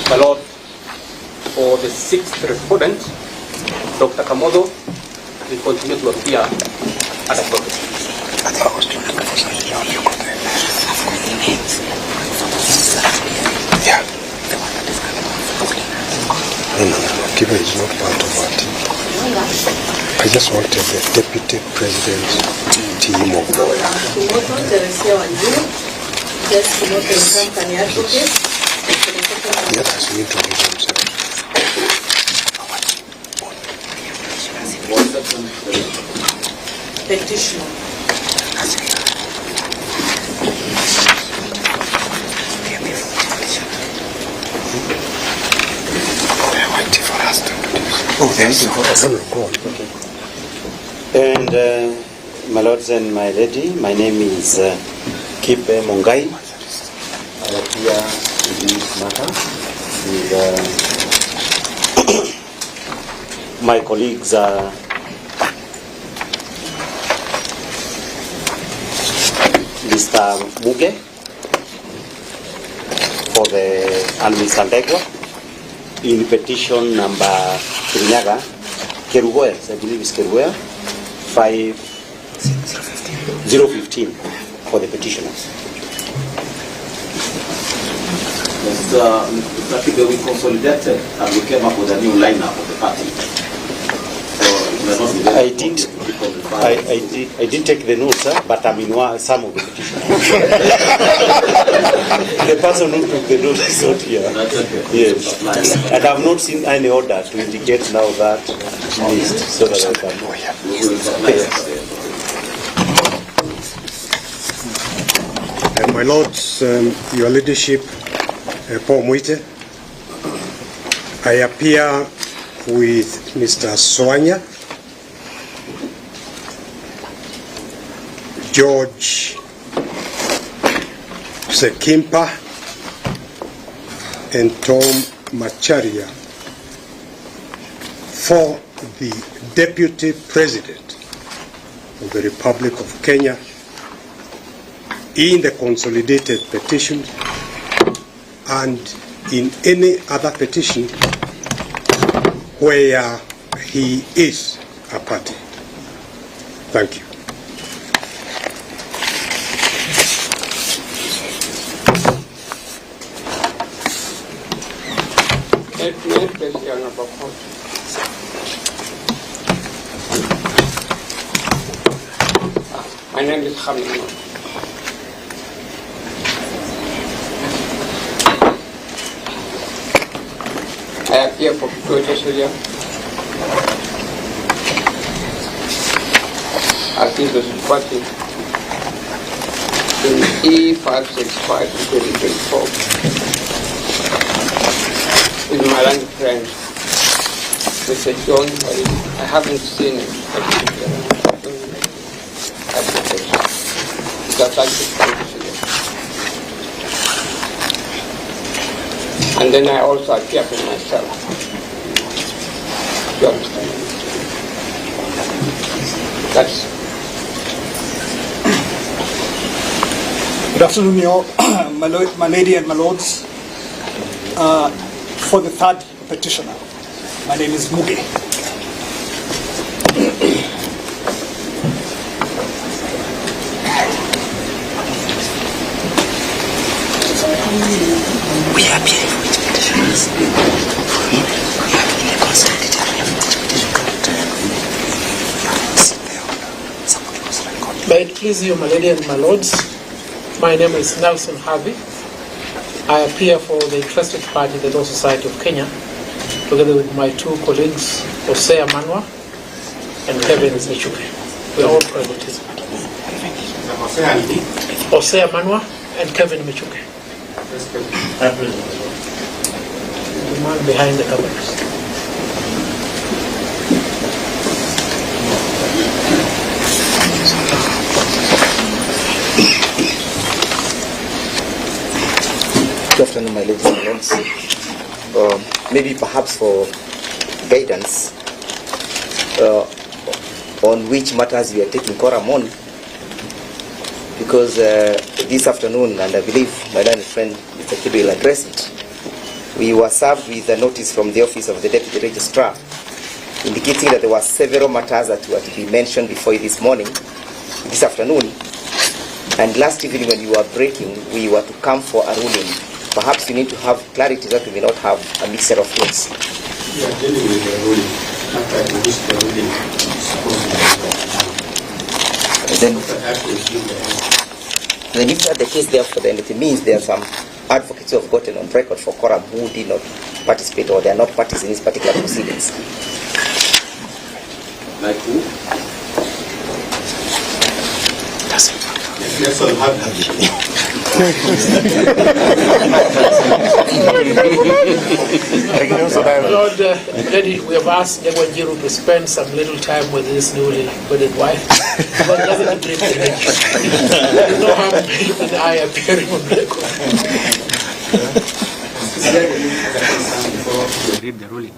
My Lord, for the sixth respondent, Dr. Kamodo, will continue to appear as a prophet. Yeah. No. Given is not part of our team. I just wanted the Deputy President team of lawyers. The others need to leave themselves. Petition. And my lords and my lady, my name is Kipe Mongai. I appear in this matter with my colleagues Mr. Muge for the and Mr. Ndegwa in petition number Kirinyaga Kerugoya, I believe it's Kerugoya 5015 for the petitioners. Mr. We consolidated and we came up with a new lineup of the party. I didn't take the notes, but I'm in some of the petitions. The person who took the notes is not here. Yes. And I've not seen any order to indicate now that list so that I can know. And my lords, your leadership, Paul Muite, I appear with Mr. Soanya, George Sekimpa, and Tom Macharia for the Deputy President of the Republic of Kenya in the consolidated petition and in any other petition where he is a party. Thank you. My name is Hatma. I appear for Procedural. As this was reported in E565 2024 with my young friend, Mr. John. I haven't seen him. And then I also appear for myself. You understand? That's Good afternoon, your my lady and my lords. For the third petitioner, my name is Muge. We are appearing for which petitioners? In the consolidated May it please you, my lady and my lords, my name is Nelson Harvey. I appear for the interested party, the Law Society of Kenya, together with my two colleagues, Osea Manwa and Kevin Mechuke. We are all present. Osea Manwa and Kevin Mechuke. The man behind the cameras. Good afternoon, my ladies and lords. Maybe perhaps for guidance on which matters we are taking quorum on, because this afternoon, and I believe my learned friend Mr. Kibe will address it, we were served with a notice from the Office of the Deputy Registrar indicating that there were several matters that were to be mentioned before you this afternoon. And last evening when you were breaking, we were to come for a ruling. Perhaps you need to have clarity that we may not have a mixture of things. We are dealing with the ruling. After the ruling, then if that's the case, therefore, then it means there are some advocates who have gotten on record for quorum who did not participate or they are not parties in these particular proceedings. Like who? Yes, I'll have Lord, Lady, we have asked Negwanjiru to spend some little time with his newly wedded wife. But doesn't drink the drink. There is no harm in I appearing on record. before we read the ruling.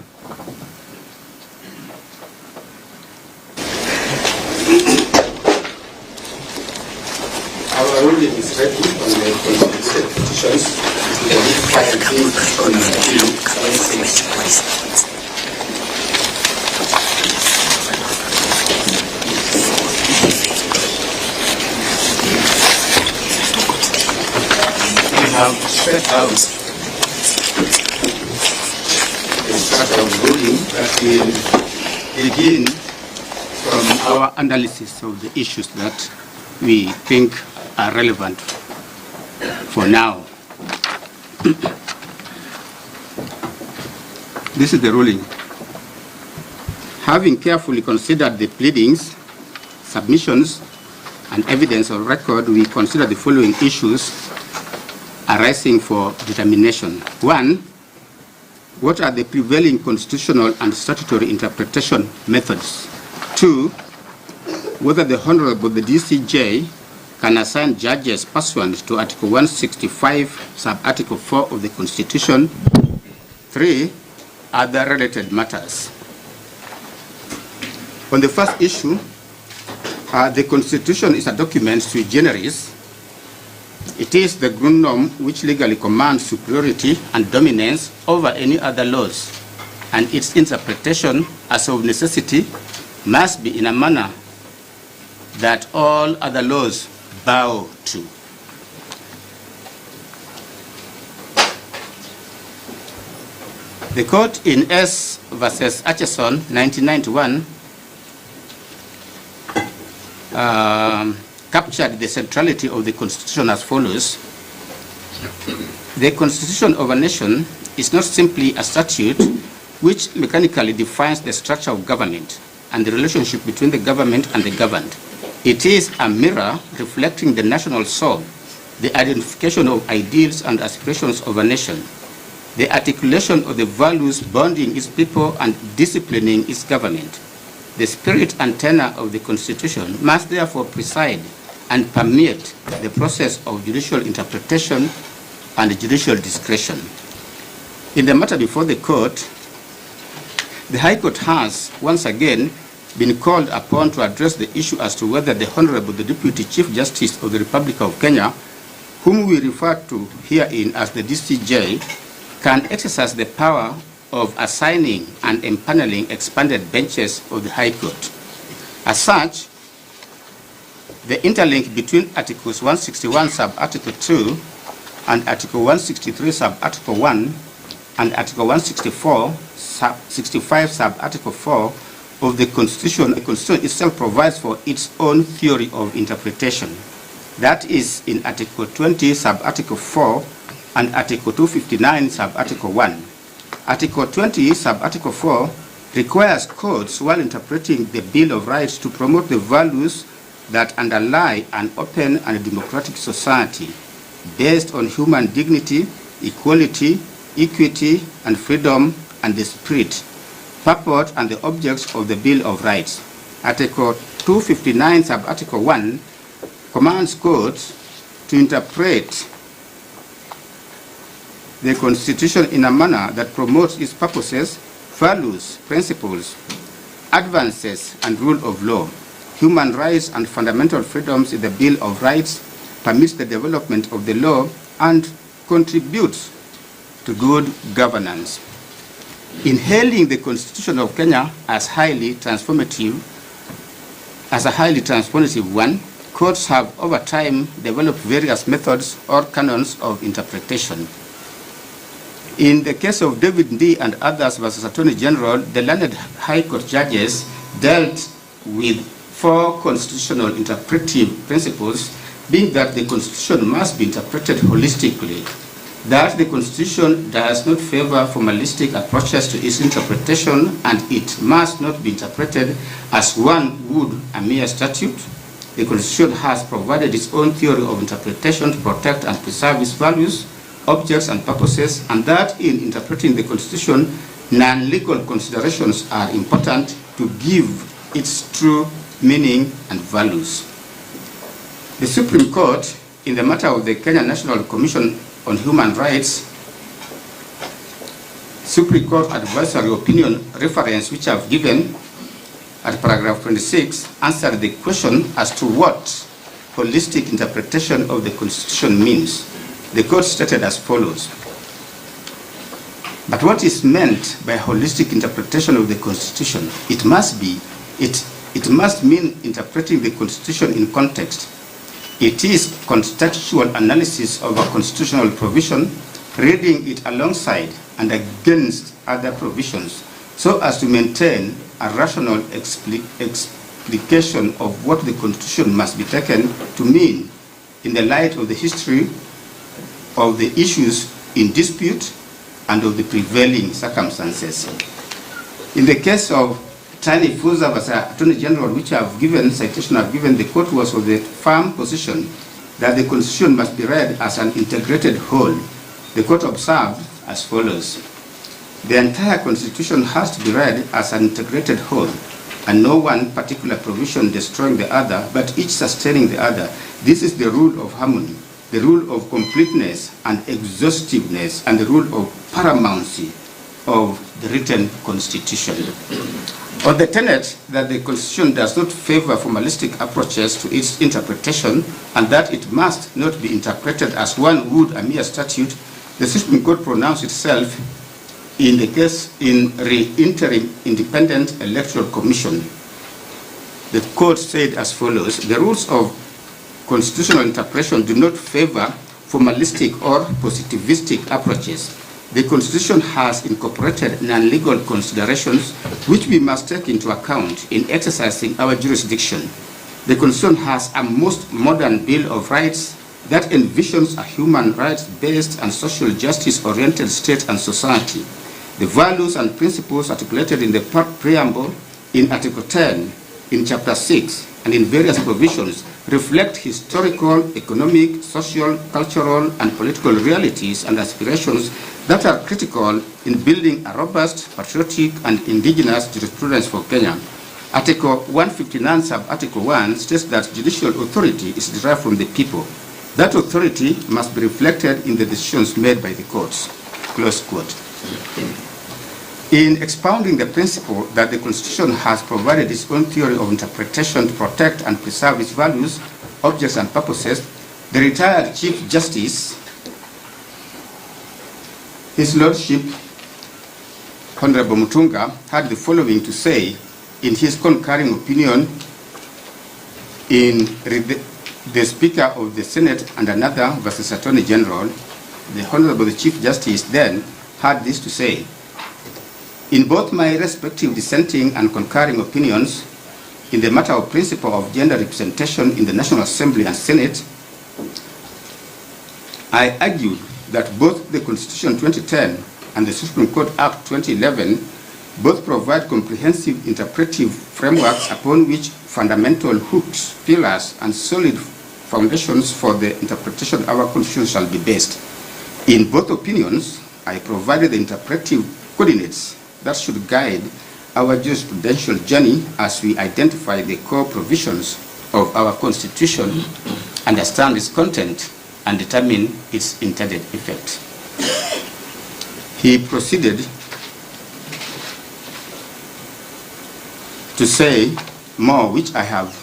Our ruling is ready on the petitions. We have set out the start of ruling that will begin from our analysis of the issues that we think are relevant for now. This is the ruling. Having carefully considered the pleadings, submissions, and evidence of record, we consider the following issues arising for determination. 1, what are the prevailing constitutional and statutory interpretation methods? 2, whether the Honorable the DCJ can assign judges pursuant to Article 165, Sub-Article 4 of the Constitution. 3, other related matters. On the first issue, the Constitution is a document sui generis. It is the grundnorm which legally commands superiority and dominance over any other laws, and its interpretation, as of necessity, must be in a manner that all other laws bow to. The court in S versus Atchison, 1991, captured the centrality of the Constitution as follows. The Constitution of a nation is not simply a statute which mechanically defines the structure of government and the relationship between the government and the governed. It is a mirror reflecting the national soul, the identification of ideals and aspirations of a nation, the articulation of the values bonding its people and disciplining its government. The spirit and tenor of the Constitution must therefore preside and permeate the process of judicial interpretation and judicial discretion. In the matter before the court, the High Court has once again been called upon to address the issue as to whether the Honorable the Deputy Chief Justice of the Republic of Kenya, whom we refer to herein as the DCJ, can exercise the power of assigning and empaneling expanded benches of the High Court. As such, the interlink between Articles 161 sub-Article 2 and Article 163 sub-Article 1 and Article 165 sub-Article 4 of the Constitution itself provides for its own theory of interpretation. That is in Article 20 sub-Article 4 and Article 259 sub-Article 1. Article 20 sub-Article 4 requires courts, while interpreting the Bill of Rights, to promote the values that underlie an open and democratic society based on human dignity, equality, equity, and freedom, and the spirit, purport, and the objects of the Bill of Rights. Article 259 sub-Article 1 commands courts to interpret the Constitution in a manner that promotes its purposes, values, principles, advances, and rule of law, human rights and fundamental freedoms in the Bill of Rights, permits the development of the law, and contributes to good governance. In hailing the Constitution of Kenya as a highly transformative one, courts have over time developed various methods or canons of interpretation. In the case of David Ndii and others versus Attorney General, the learned High Court judges dealt with 4 constitutional interpretive principles, being that the Constitution must be interpreted holistically, that the Constitution does not favor formalistic approaches to its interpretation, and it must not be interpreted as one would a mere statute. The Constitution has provided its own theory of interpretation to protect and preserve its values, objects, and purposes, and that in interpreting the Constitution, non-legal considerations are important to give its true meaning and values. The Supreme Court, in the matter of the Kenya National Commission on Human Rights, Supreme Court advisory opinion reference, which I've given at paragraph 26, answered the question as to what holistic interpretation of the Constitution means. The court stated as follows: but what is meant by holistic interpretation of the Constitution? It must mean interpreting the Constitution in context. It is contextual analysis of a constitutional provision, reading it alongside and against other provisions, so as to maintain a rational explication of what the Constitution must be taken to mean in the light of the history of the issues in dispute and of the prevailing circumstances. In the case of Tiny Fuza as Attorney General, which I've given, citation I've given, the court was of the firm position that the Constitution must be read as an integrated whole. The court observed as follows: the entire Constitution has to be read as an integrated whole, and no one particular provision destroying the other, but each sustaining the other. This is the rule of harmony, the rule of completeness and exhaustiveness, and the rule of paramountcy of the written Constitution. On the tenet that the Constitution does not favor formalistic approaches to its interpretation, and that it must not be interpreted as one would a mere statute, the Supreme Court pronounced itself in the case in Interim Independent Electoral Commission. The court said as follows: the rules of constitutional interpretation do not favor formalistic or positivistic approaches. The Constitution has incorporated non-legal considerations which we must take into account in exercising our jurisdiction. The Constitution has a most modern Bill of Rights that envisions a human rights-based and social justice-oriented state and society. The values and principles articulated in the preamble, in Article 10, in Chapter 6, and in various provisions reflect historical, economic, social, cultural, and political realities and aspirations that are critical in building a robust, patriotic, and indigenous jurisprudence for Kenya. Article 159, sub-article 1 states that judicial authority is derived from the people. That authority must be reflected in the decisions made by the courts. Close quote. In expounding the principle that the Constitution has provided its own theory of interpretation to protect and preserve its values, objects, and purposes, the retired Chief Justice, His Lordship Honorable Mutunga, had the following to say in his concurring opinion in the Speaker of the Senate and another versus Attorney General. The Honorable Chief Justice then had this to say: in both my respective dissenting and concurring opinions in the matter of principle of gender representation in the National Assembly and Senate, I argued that both the Constitution 2010 and the Supreme Court Act 2011 both provide comprehensive interpretive frameworks upon which fundamental hooks, pillars, and solid foundations for the interpretation of our Constitution shall be based. In both opinions, I provided the interpretive coordinates that should guide our jurisprudential journey as we identify the core provisions of our Constitution, understand its content, and determine its intended effect. He proceeded to say more, which I have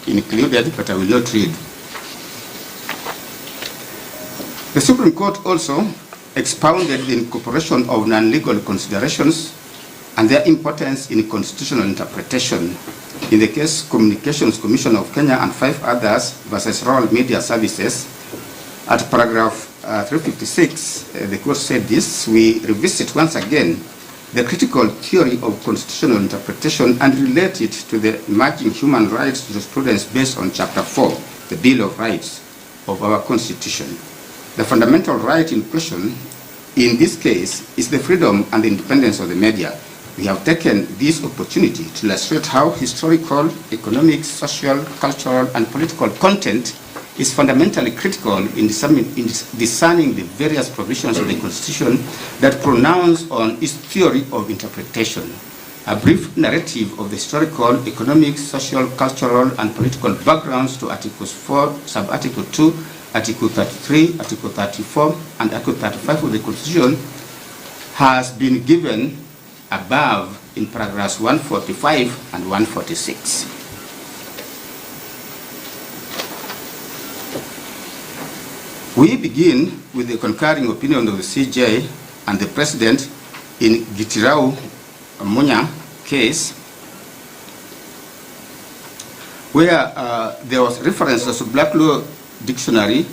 included, but I will not read. The Supreme Court also expounded the incorporation of non-legal considerations and their importance in constitutional interpretation. In the case Communications Commission of Kenya and 5 others versus Rural Media Services, at paragraph 356, the court said this: we revisit once again the critical theory of constitutional interpretation and relate it to the emerging human rights jurisprudence based on Chapter 4, the Bill of Rights of our Constitution. The fundamental right in question in this case is the freedom and the independence of the media. We have taken this opportunity to illustrate how historical, economic, social, cultural, and political content is fundamentally critical in discerning the various provisions of the Constitution that pronounce on its theory of interpretation. A brief narrative of the historical, economic, social, cultural, and political backgrounds to Articles 4, Sub-Article 2, Article 33, Article 34, and Article 35 of the Constitution has been given above in paragraphs 145 and 146. We begin with the concurring opinion of the CJ and the President in Gitirau Munya case, where there was references to Black Law Dictionary,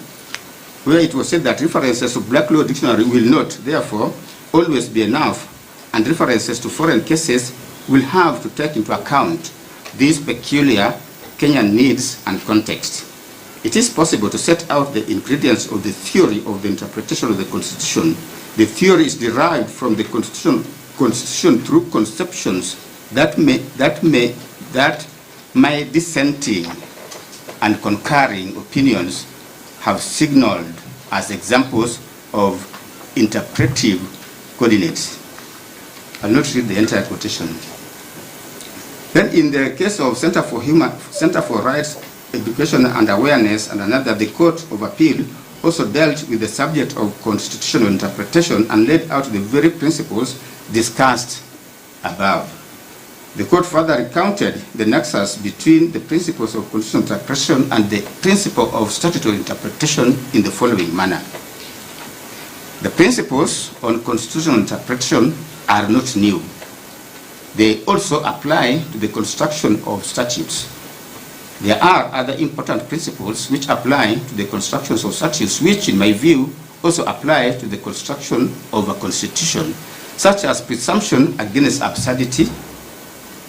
where it was said that references to Black Law Dictionary will not, therefore, always be enough, and references to foreign cases will have to take into account these peculiar Kenyan needs and context. It is possible to set out the ingredients of the theory of the interpretation of the Constitution. The theory is derived from the Constitution through conceptions that my dissenting and concurring opinions have signaled as examples of interpretive coordinates. I'll not read the entire quotation. Then in the case of Center for Rights, Education and Awareness and another, the Court of Appeal also dealt with the subject of constitutional interpretation and laid out the very principles discussed above. The court further recounted the nexus between the principles of constitutional interpretation and the principle of statutory interpretation in the following manner. The principles on constitutional interpretation are not new. They also apply to the construction of statutes. There are other important principles which apply to the constructions of statutes, which, in my view, also apply to the construction of a constitution, such as presumption against absurdity,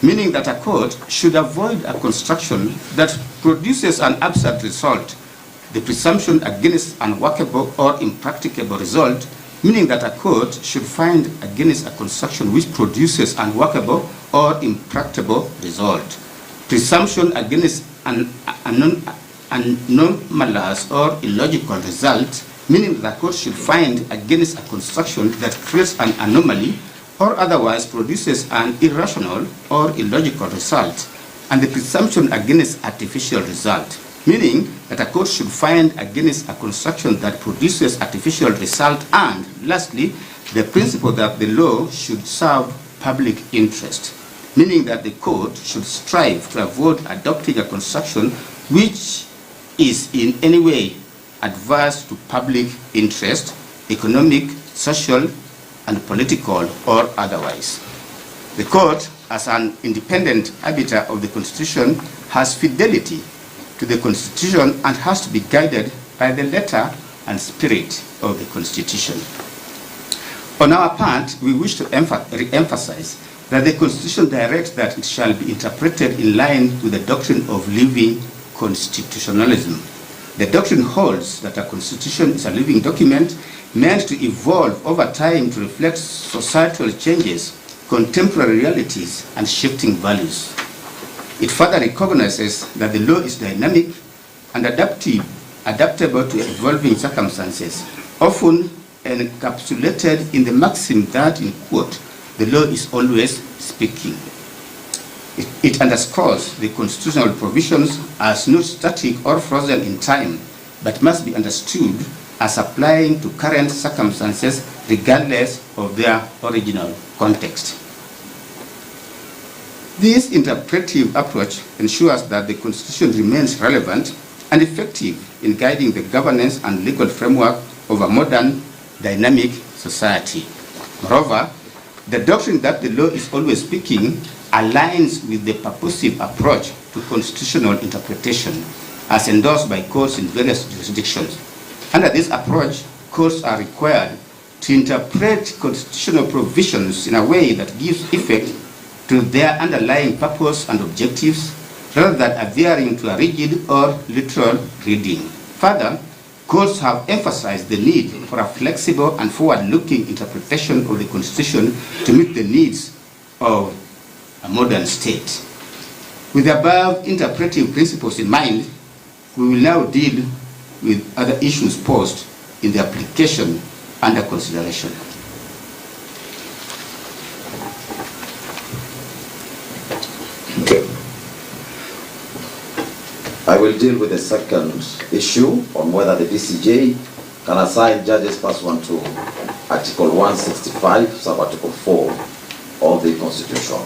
meaning that a court should avoid a construction that produces an absurd result, the presumption against unworkable or impracticable result, meaning that a court should find against a construction which produces unworkable or impracticable result, presumption against an anomalous or illogical result, meaning that the court should find against a construction that creates an anomaly or otherwise produces an irrational or illogical result, and the presumption against artificial result, meaning that a court should find against a construction that produces artificial result, and lastly, the principle that the law should serve public interest, meaning that the court should strive to avoid adopting a construction which is in any way adverse to public interest, economic, social, and political or otherwise. The court, as an independent arbiter of the Constitution, has fidelity to the Constitution and has to be guided by the letter and spirit of the Constitution. On our part, we wish to re-emphasize that the Constitution directs that it shall be interpreted in line with the doctrine of living constitutionalism. The doctrine holds that a constitution is a living document meant to evolve over time to reflect societal changes, contemporary realities, and shifting values. It further recognizes that the law is dynamic and adaptable to evolving circumstances, often encapsulated in the maxim that, in quote, the law is always speaking. It underscores the constitutional provisions as not static or frozen in time, but must be understood as applying to current circumstances regardless of their original context. This interpretive approach ensures that the Constitution remains relevant and effective in guiding the governance and legal framework of a modern dynamic society. Moreover, the doctrine that the law is always speaking aligns with the purposive approach to constitutional interpretation as endorsed by courts in various jurisdictions. Under this approach, courts are required to interpret constitutional provisions in a way that gives effect to their underlying purpose and objectives, rather than adhering to a rigid or literal reading. Further, courts have emphasized the need for a flexible and forward-looking interpretation of the Constitution to meet the needs of a modern state. With the above interpretive principles in mind, we will now deal with other issues posed in the application under consideration. Okay. I will deal with the second issue on whether the DCJ can assign judges pursuant to Article 165, sub-Article 4 of the Constitution.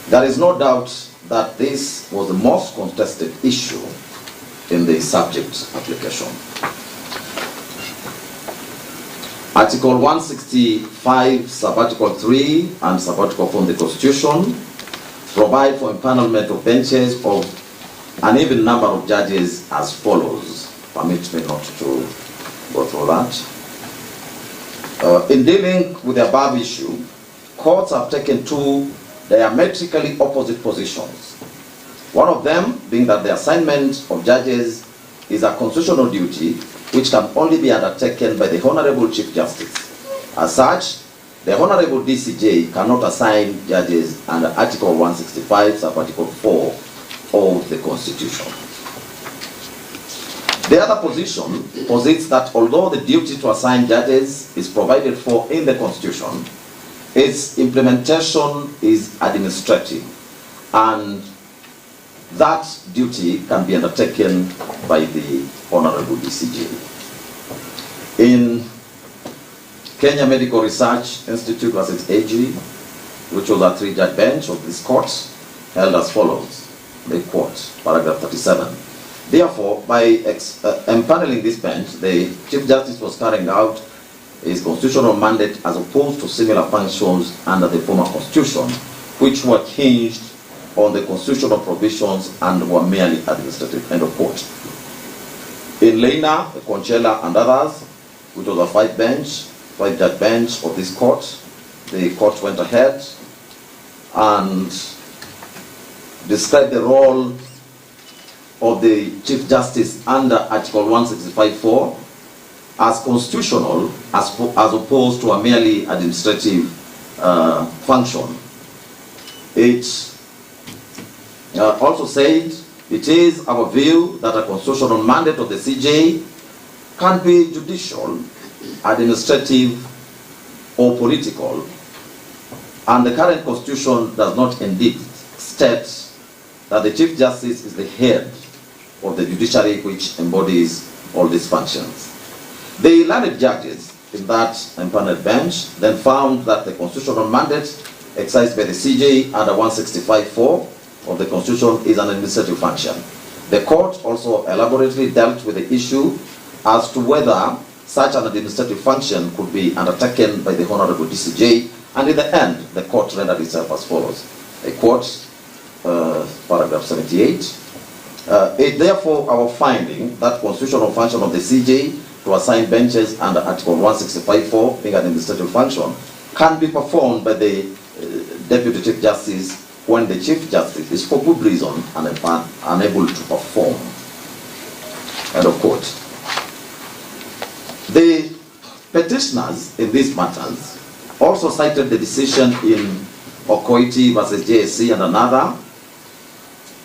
There is no doubt that this was the most contested issue in the subject application. Article 165, sub-Article 3 and sub-Article 4 of the Constitution provide for empanelment of benches of an even number of judges as follows. Permit me not to go through that. In dealing with the above issue, courts have taken two diametrically opposite positions. One of them being that the assignment of judges is a constitutional duty which can only be undertaken by the Honorable Chief Justice. As such, the Honorable DCJ cannot assign judges under Article 165, sub-Article 4 of the Constitution. The other position posits that although the duty to assign judges is provided for in the Constitution, its implementation is administrative, and that duty can be undertaken by the Honorable DCJ. In Kenya Medical Research Institute versus AG, which was a three-judge bench of this court, held as follows. They quote paragraph 37. Therefore, by empaneling this bench, the Chief Justice was carrying out his constitutional mandate as opposed to similar functions under the former Constitution, which were hinged on the constitutional provisions and were merely administrative. End of quote. In Leina, Conchela, and others, which was a five-judge bench of this court, the court went ahead and described the role of the Chief Justice under Article 165(4) as constitutional as opposed to a merely administrative function. It also said it is our view that a constitutional mandate of the CJ can be judicial, administrative, or political, and the current Constitution does not indeed state that the Chief Justice is the head of the judiciary which embodies all these functions. The learned judges in that empaneled bench then found that the constitutional mandate exercised by the CJ under 165(4) of the Constitution is an administrative function. The court also elaborately dealt with the issue as to whether such an administrative function could be undertaken by the Honorable DCJ, and in the end, the court rendered itself as follows. I quote paragraph 78. It therefore our finding that constitutional function of the CJ to assign benches under Article 165(4), being an administrative function, can be performed by the Deputy Chief Justice when the Chief Justice is for good reason unable to perform. End of quote. The petitioners in these matters also cited the decision in Okoiti versus JSC and another,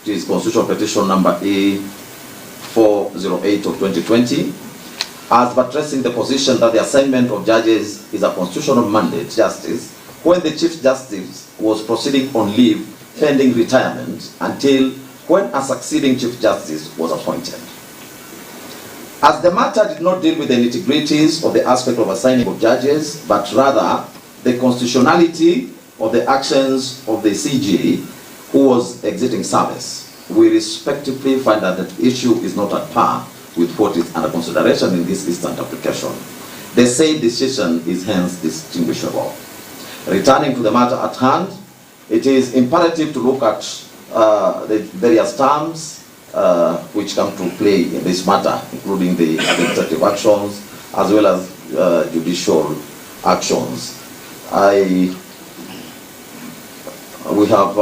which is Constitutional Petition number A408 of 2020, as buttressing the position that the assignment of judges is a constitutional mandate justice when the Chief Justice was proceeding on leave pending retirement until when a succeeding Chief Justice was appointed. As the matter did not deal with the nitty-gritties of the aspect of assigning of judges, but rather the constitutionality of the actions of the CJ who was exiting service, we respectively find that the issue is not at par with what is under consideration in this instant application. The said decision is hence distinguishable. Returning to the matter at hand, it is imperative to look at the various terms which come to play in this matter, including the administrative actions as well as judicial actions. We have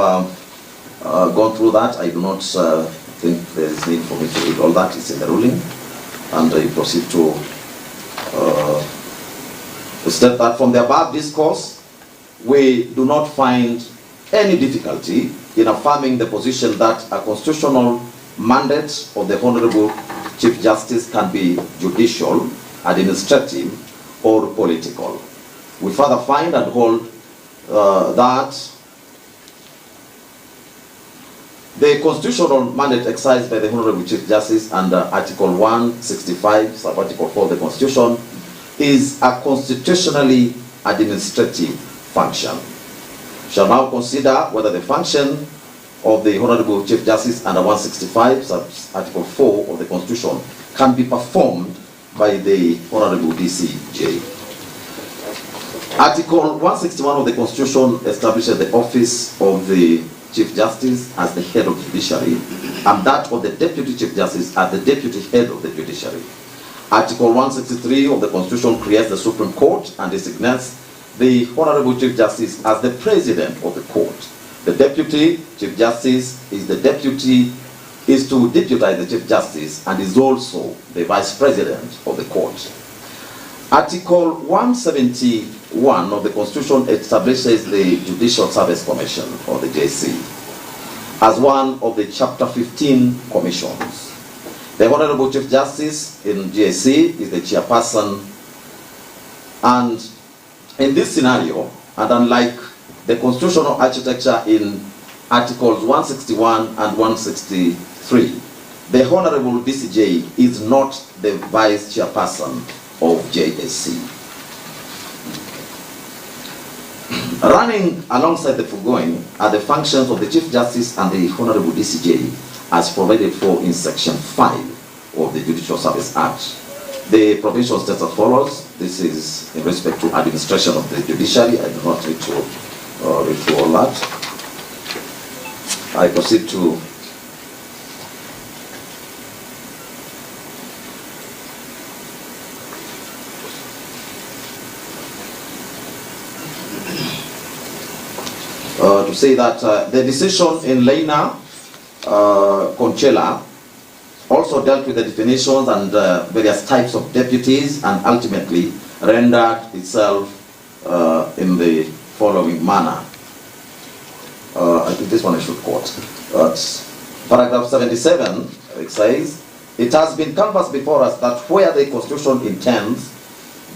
gone through that. I do not think there is need for me to read all that. It's in the ruling, and I proceed to state that from the above discourse, we do not find any difficulty in affirming the position that a constitutional mandate of the Honorable Chief Justice can be judicial, administrative, or political. We further find and hold that the constitutional mandate exercised by the Honorable Chief Justice under Article 165, sub-Article 4 of the Constitution, is a constitutionally administrative function. We shall now consider whether the function of the Honorable Chief Justice under 165, sub-Article 4 of the Constitution, can be performed by the Honorable DCJ. Article 161 of the Constitution establishes the office of the Chief Justice as the head of the judiciary, and that of the Deputy Chief Justice as the deputy head of the judiciary. Article 163 of the Constitution creates the Supreme Court and designates the Honorable Chief Justice as the president of the court. The Deputy Chief Justice is to deputize the Chief Justice and is also the vice president of the court. Article 171 of the Constitution establishes the Judicial Service Commission, or the JC, as one of the Chapter 15 commissions. The Honorable Chief Justice in JC is the chairperson, and in this scenario, and unlike the constitutional architecture in Articles 161 and 163, the Honorable DCJ is not the vice chairperson of JSC. Running alongside the foregoing are the functions of the Chief Justice and the Honorable DCJ as provided for in Section 5 of the Judicial Service Act. The provision states as follows. This is in respect to administration of the judiciary. I do not need to read through all that. I proceed to say that the decision in Lena Conchela also dealt with the definitions and various types of deputies, and ultimately rendered itself in the following manner. I think this one I should quote. Paragraph 77, it says, "It has been canvassed before us that where the Constitution intends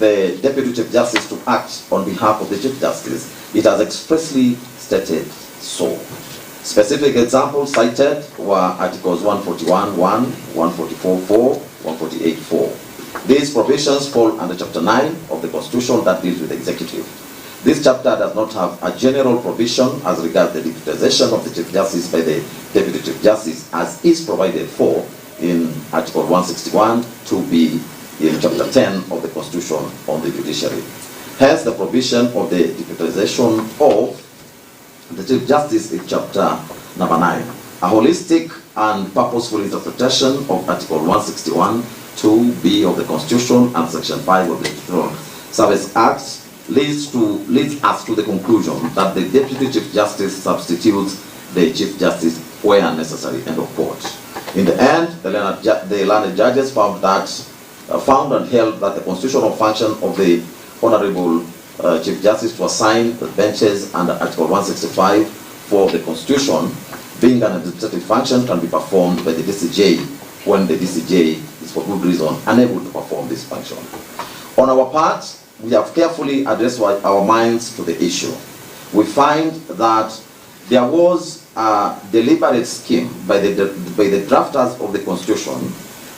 the Deputy Chief Justice to act on behalf of the Chief Justice, it has expressly stated so." Specific examples cited were Articles 141.1, 144.4, 148.4. These provisions fall under Chapter 9 of the Constitution that deals with the executive. This chapter does not have a general provision as regards the deputization of the Chief Justice by the Deputy Chief Justice, as is provided for in Article 161 2b in Chapter 10 of the Constitution on the judiciary. Hence, the provision of the deputization of the Chief Justice in Chapter number 9. A holistic and purposeful interpretation of Article 161 2b of the Constitution and Section 5 of the Judicial Service Act leads us to the conclusion that the Deputy Chief Justice substitutes the Chief Justice where necessary. End of quote. In the end, the learned judges found and held that the constitutional function of the Honorable Chief Justice to assign the benches under Article 165 for the Constitution, being an administrative function, can be performed by the DCJ when the DCJ is for good reason unable to perform this function. On our part, we have carefully addressed our minds to the issue. We find that there was a deliberate scheme by the drafters of the Constitution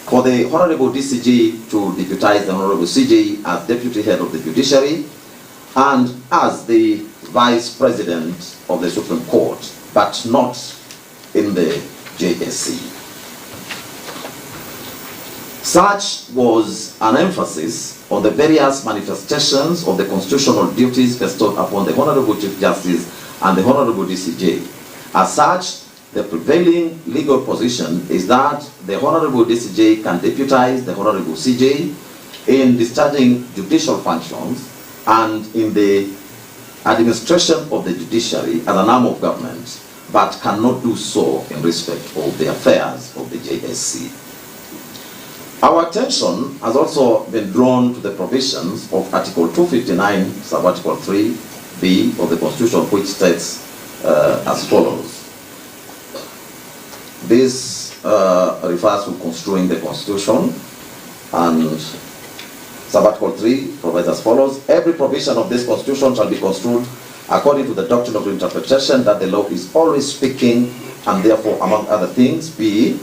for the Honorable DCJ to deputize the Honorable CJ as Deputy Head of the Judiciary and as the Vice President of the Supreme Court, but not in the JSC. Such was an emphasis on the various manifestations of the constitutional duties bestowed upon the Honorable Chief Justice and the Honorable DCJ. As such, the prevailing legal position is that the Honorable DCJ can deputize the Honorable CJ in discharging judicial functions and in the administration of the judiciary as an arm of government, but cannot do so in respect of the affairs of the JSC. Our attention has also been drawn to the provisions of Article 259, sub-Article 3b of the Constitution, which states as follows. This refers to construing the Constitution, and sub-Article 3 provides as follows. Every provision of this Constitution shall be construed according to the doctrine of interpretation that the law is always speaking, and therefore, among other things, b.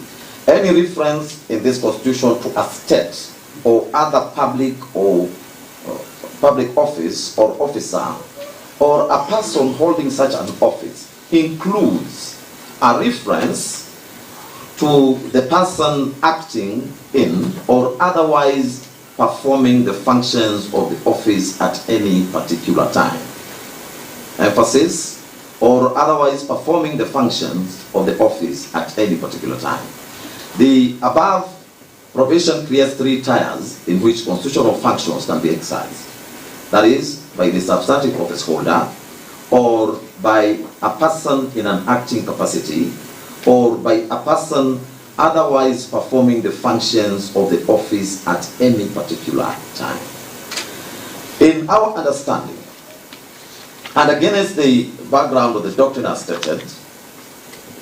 any reference in this Constitution to a state or other public office or officer or a person holding such an office includes a reference to the person acting in or otherwise performing the functions of the office at any particular time. Emphasis, or otherwise performing the functions of the office at any particular time. The above provision creates three tiers in which constitutional functions can be exercised. That is, by the substantive office holder, or by a person in an acting capacity, or by a person otherwise performing the functions of the office at any particular time. In our understanding, and against the background of the doctrine as stated,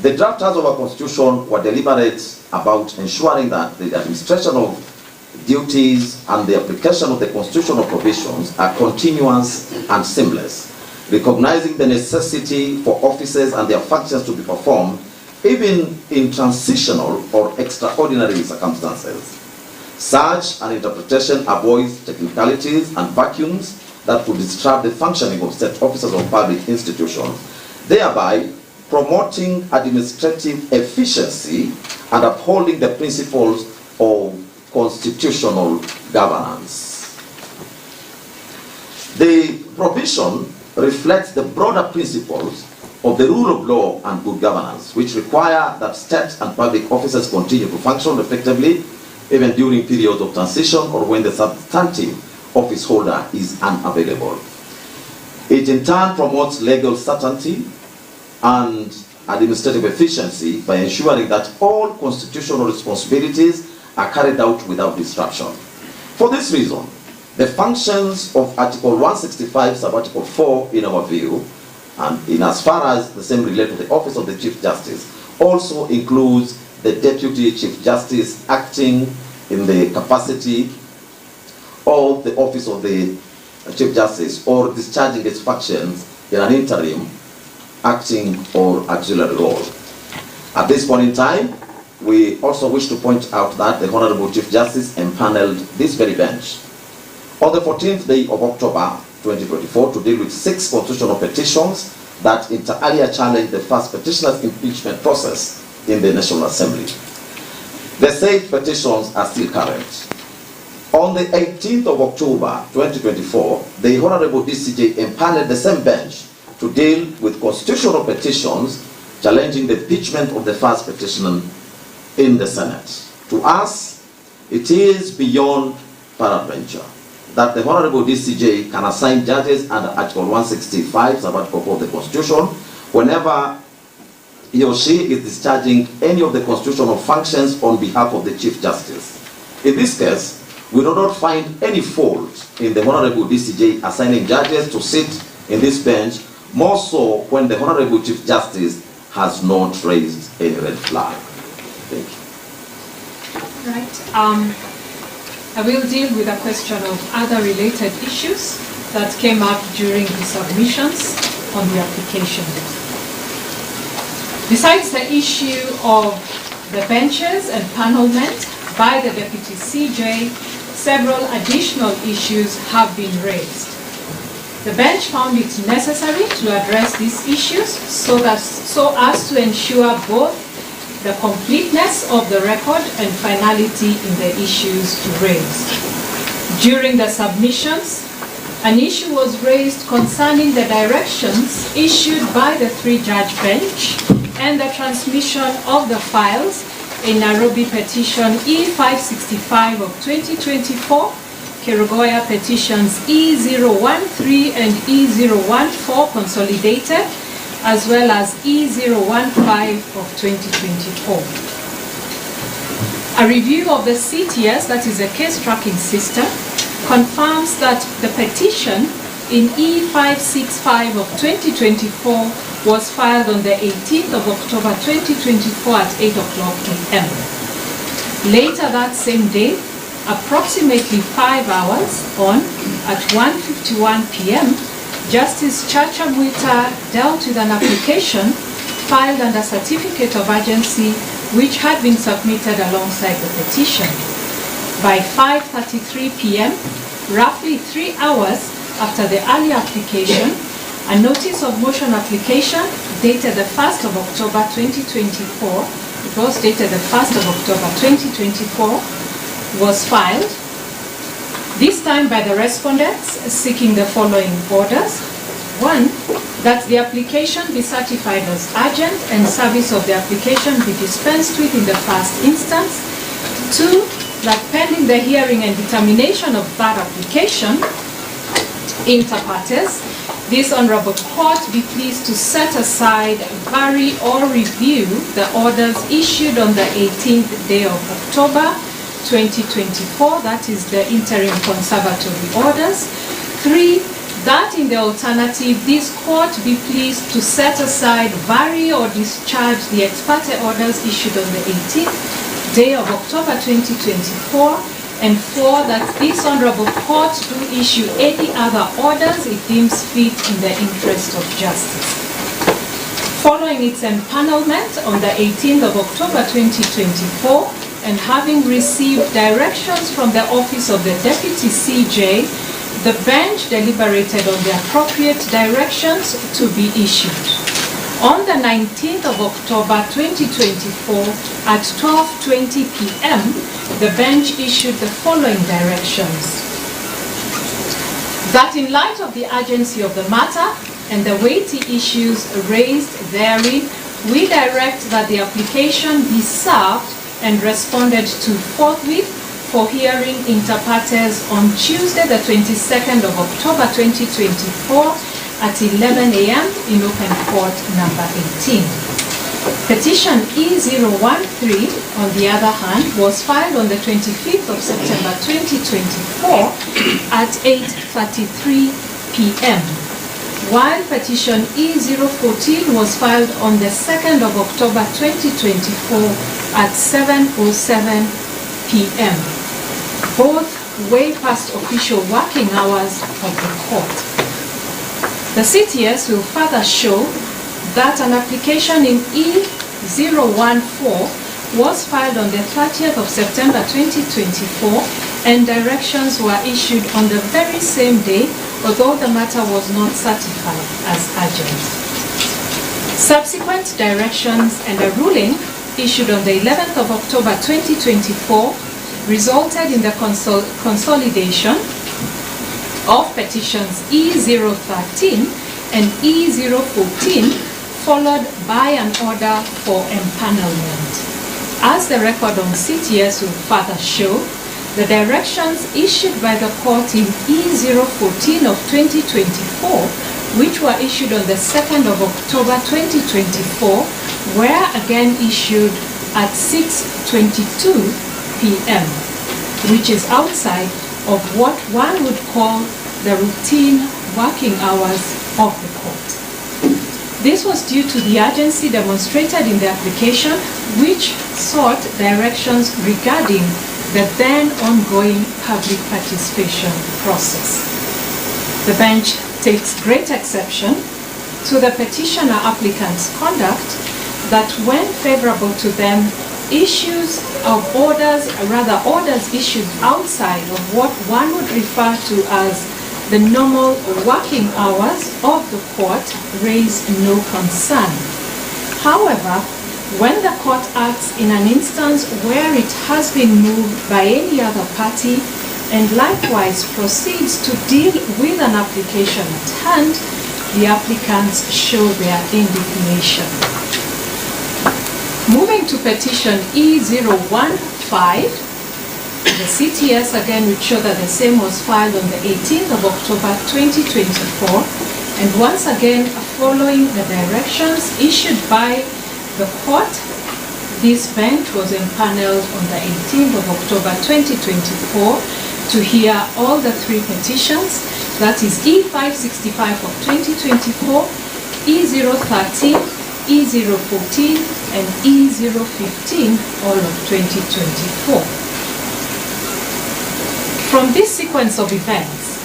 the drafters of our Constitution were deliberate about ensuring that the administration of duties and the application of the constitutional provisions are continuous and seamless, recognizing the necessity for offices and their functions to be performed even in transitional or extraordinary circumstances. Such an interpretation avoids technicalities and vacuums that could disrupt the functioning of state officers or public institutions, thereby promoting administrative efficiency and upholding the principles of constitutional governance. The provision reflects the broader principles of the rule of law and good governance, which require that state and public officers continue to function effectively even during periods of transition or when the substantive office holder is unavailable. It in turn promotes legal certainty and administrative efficiency by ensuring that all constitutional responsibilities are carried out without disruption. For this reason, the functions of Article 165, sub-Article 4, in our view, and in as far as the same relate to the office of the Chief Justice, also includes the Deputy Chief Justice acting in the capacity of the office of the Chief Justice or discharging its functions in an interim, acting or auxiliary role. At this point in time, we also wish to point out that the Honorable Chief Justice empaneled this very bench on the 14th day of October 2024 to deal with 6 constitutional petitions that inter alia challenged the first petitioner's impeachment process in the National Assembly. The said petitions are still current. On the 18th of October 2024, the Honorable DCJ empaneled the same bench to deal with constitutional petitions challenging the impeachment of the first petitioner in the Senate. To us, it is beyond peradventure that the Honorable DCJ can assign judges under Article 165, sub-Article 4 of the Constitution, whenever he or she is discharging any of the constitutional functions on behalf of the Chief Justice. In this case, we do not find any fault in the Honorable DCJ assigning judges to sit in this bench, more so when the Honorable Chief Justice has not raised any red flag. Thank you. Right. I will deal with a question of other related issues that came up during the submissions on the application. Besides the issue of the benches and panelment by the Deputy CJ, several additional issues have been raised. The bench found it necessary to address these issues so as to ensure both the completeness of the record and finality in the issues raised. During the submissions, an issue was raised concerning the directions issued by the three-judge bench and the transmission of the files in Nairobi petition E565 of 2024, Kerugoya petitions E013 and E014 consolidated, as well as E015 of 2024. A review of the CTS, that is a case tracking system, confirms that the petition in E565 of 2024 was filed on the 18th of October 2024 at 8 o'clock a.m. Later that same day, approximately 5 hours on, at 1:51 p.m., Justice Chacha Mwita dealt with an application filed under certificate of urgency which had been submitted alongside the petition. By 5:33 p.m., roughly 3 hours after the earlier application, a notice of motion application dated the 1st of October 2024, it was dated the 1st of October 2024, was filed, this time by the respondents seeking the following orders. 1, that the application be certified as urgent and service of the application be dispensed with in the first instance. 2, that pending the hearing and determination of that application, inter partes, this honorable court be pleased to set aside, vary or review the orders issued on the 18th day of October 2024, that is the interim conservatory orders. 3, that in the alternative, this court be pleased to set aside, vary or discharge the ex parte orders issued on the 18th day of October 2024, and 4, that this honorable court do issue any other orders it deems fit in the interest of justice. Following its empanelment on the 18th of October 2024, and having received directions from the Office of the Deputy CJ, the bench deliberated on the appropriate directions to be issued. On the 19th of October 2024 at 12:20 p.m., the bench issued the following directions. That in light of the urgency of the matter and the weighty issues raised therein, we direct that the application be served and responded to forthwith for hearing inter partes on Tuesday the 22nd of October 2024 at 11 a.m. in open court number 18. Petition E013, on the other hand, was filed on the 25th of September 2024 at 8:33 p.m., while petition E014 was filed on the 2nd of October 2024 at 7:07 p.m., both way past official working hours of the court. The CTS will further show that an application in E014 was filed on the 30th of September 2024 and directions were issued on the very same day, although the matter was not certified as urgent. Subsequent directions and a ruling issued on the 11th of October 2024 resulted in the consolidation of petitions E013 and E014, followed by an order for empanelment. As the record on CTS will further show, the directions issued by the court in E014 of 2024, which were issued on the 2nd of October 2024, were again issued at 6:22 p.m., which is outside of what one would call the routine working hours of the court. This was due to the urgency demonstrated in the application, which sought directions regarding the then ongoing public participation process. The bench takes great exception to the petitioner applicant's conduct that when favorable to them, issues of orders issued outside of what one would refer to as the normal working hours of the court raise no concern. However, When the court acts in an instance where it has been moved by any other party and likewise proceeds to deal with an application at hand, the applicants show their indignation. Moving to petition E015, the CTS again would show that the same was filed on the 18th of October 2024, and once again following the directions issued by the court, this bench was empaneled on the 18th of October 2024 to hear all the three petitions, that is E565 of 2024, E013, E014, and E015, all of 2024. From this sequence of events,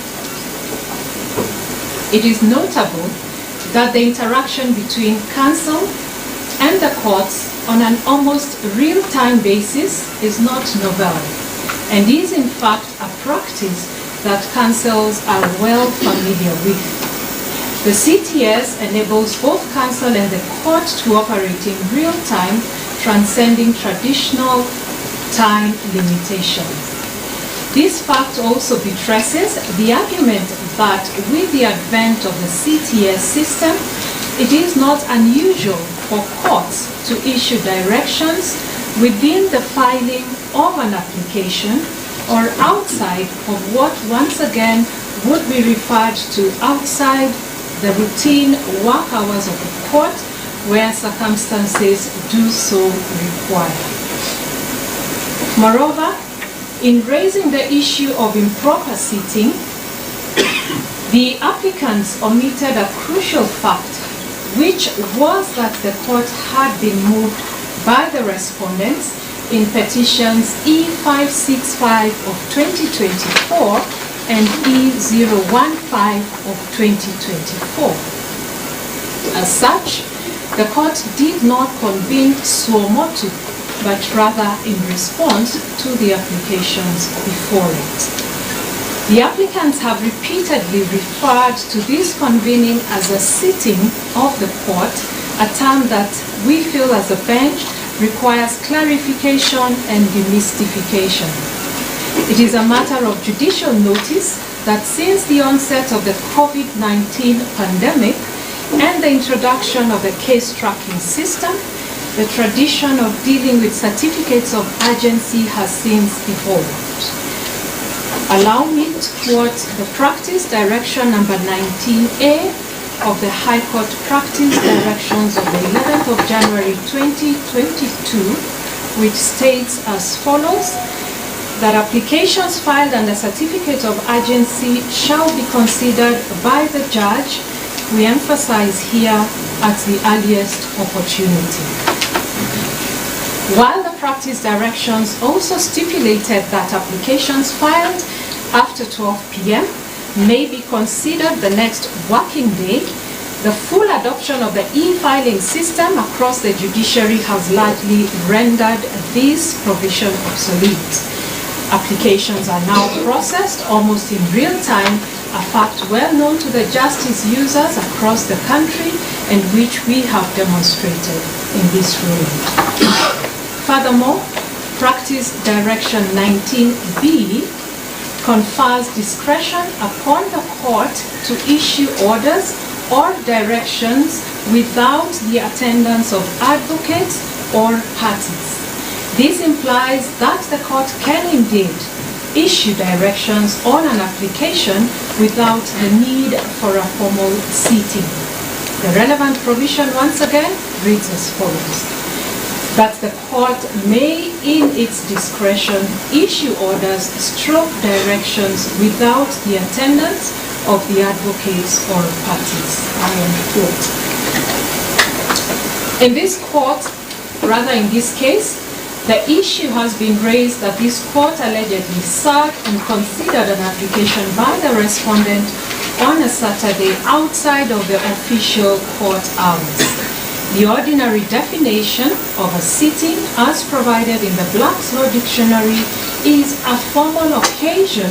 it is notable that the interaction between council and the courts on an almost real-time basis is not novel, and is in fact a practice that councils are well familiar with. The CTS enables both council and the court to operate in real time, transcending traditional time limitations. This fact also buttresses the argument that with the advent of the CTS system, it is not unusual for courts to issue directions within the filing of an application or outside of what once again would be referred to outside the routine work hours of the court where circumstances do so require. Moreover, in raising the issue of improper seating, the applicants omitted a crucial fact, which was that the court had been moved by the respondents in petitions E565 of 2024 and E015 of 2024. As such, the court did not convene suo motu, but rather in response to the applications before it. The applicants have repeatedly referred to this convening as a sitting of the court, a term that we feel as a bench requires clarification and demystification. It is a matter of judicial notice that since the onset of the COVID-19 pandemic and the introduction of the case tracking system, the tradition of dealing with certificates of urgency has since evolved. Allow me to quote the practice direction number 19A of the High Court Practice Directions of the 11th of January 2022, which states as follows: that applications filed under certificate of urgency shall be considered by the judge, we emphasize here, at the earliest opportunity. While the practice directions also stipulated that applications filed after 12 p.m. may be considered the next working day, the full adoption of the e-filing system across the judiciary has largely rendered this provision obsolete. Applications are now processed almost in real time, a fact well known to the justice users across the country and which we have demonstrated in this ruling. Furthermore, Practice Direction 19B confers discretion upon the court to issue orders or directions without the attendance of advocates or parties. This implies that the court can indeed issue directions on an application without the need for a formal seating. The relevant provision once again reads as follows: that the court may, in its discretion, issue orders stroke directions without the attendance of the advocates or parties. I end quote. In this court, rather in this case, the issue has been raised that this court allegedly served and considered an application by the respondent on a Saturday outside of the official court hours. The ordinary definition of a sitting, as provided in the Black's Law Dictionary, is a formal occasion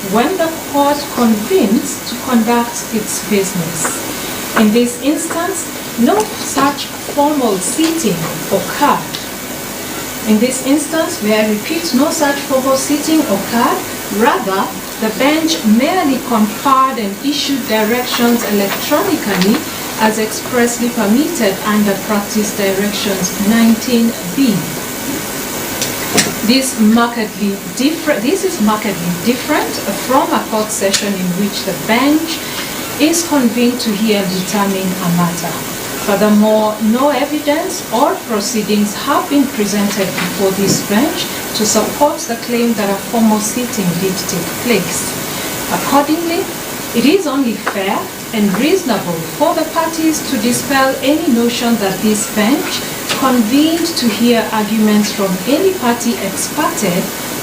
when the court convenes to conduct its business. In this instance, no such formal sitting occurred. In this instance, may I repeat, no such formal sitting occurred. Rather, the bench merely conferred and issued directions electronically as expressly permitted under Practice Directions 19B. This is markedly different from a court session in which the bench is convened to hear and determine a matter. Furthermore, no evidence or proceedings have been presented before this bench to support the claim that a formal sitting did take place. Accordingly, it is only fair and reasonable for the parties to dispel any notion that this bench convened to hear arguments from any party ex parte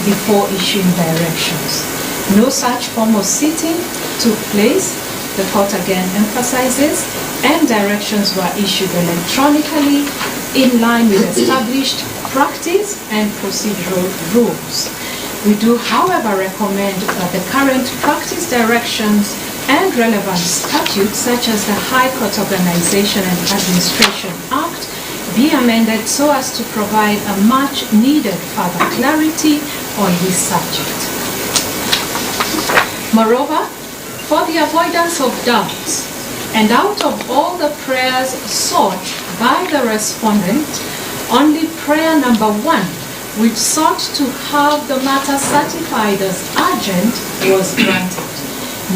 before issuing directions. No such formal sitting took place, the court again emphasizes, and directions were issued electronically in line with established practice and procedural rules. We do, however, recommend that the current practice directions and relevant statutes, such as the High Court Organization and Administration Act, be amended so as to provide a much needed further clarity on this subject. Moreover, for the avoidance of doubts, and out of all the prayers sought by the respondent, only prayer number 1, which sought to have the matter certified as urgent, was granted.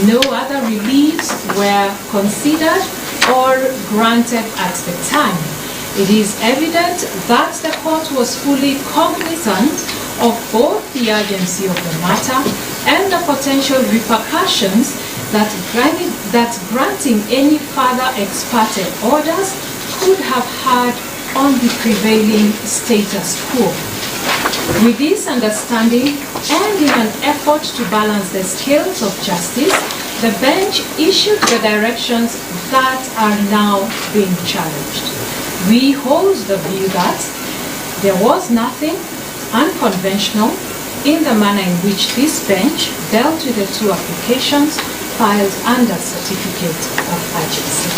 No other reliefs were considered or granted at the time. It is evident that the court was fully cognizant of both the urgency of the matter and the potential repercussions that granting any further ex parte orders could have had on the prevailing status quo. With this understanding, and in an effort to balance the scales of justice, the bench issued the directions that are now being challenged. We hold the view that there was nothing unconventional in the manner in which this bench dealt with the 2 applications filed under certificate of urgency.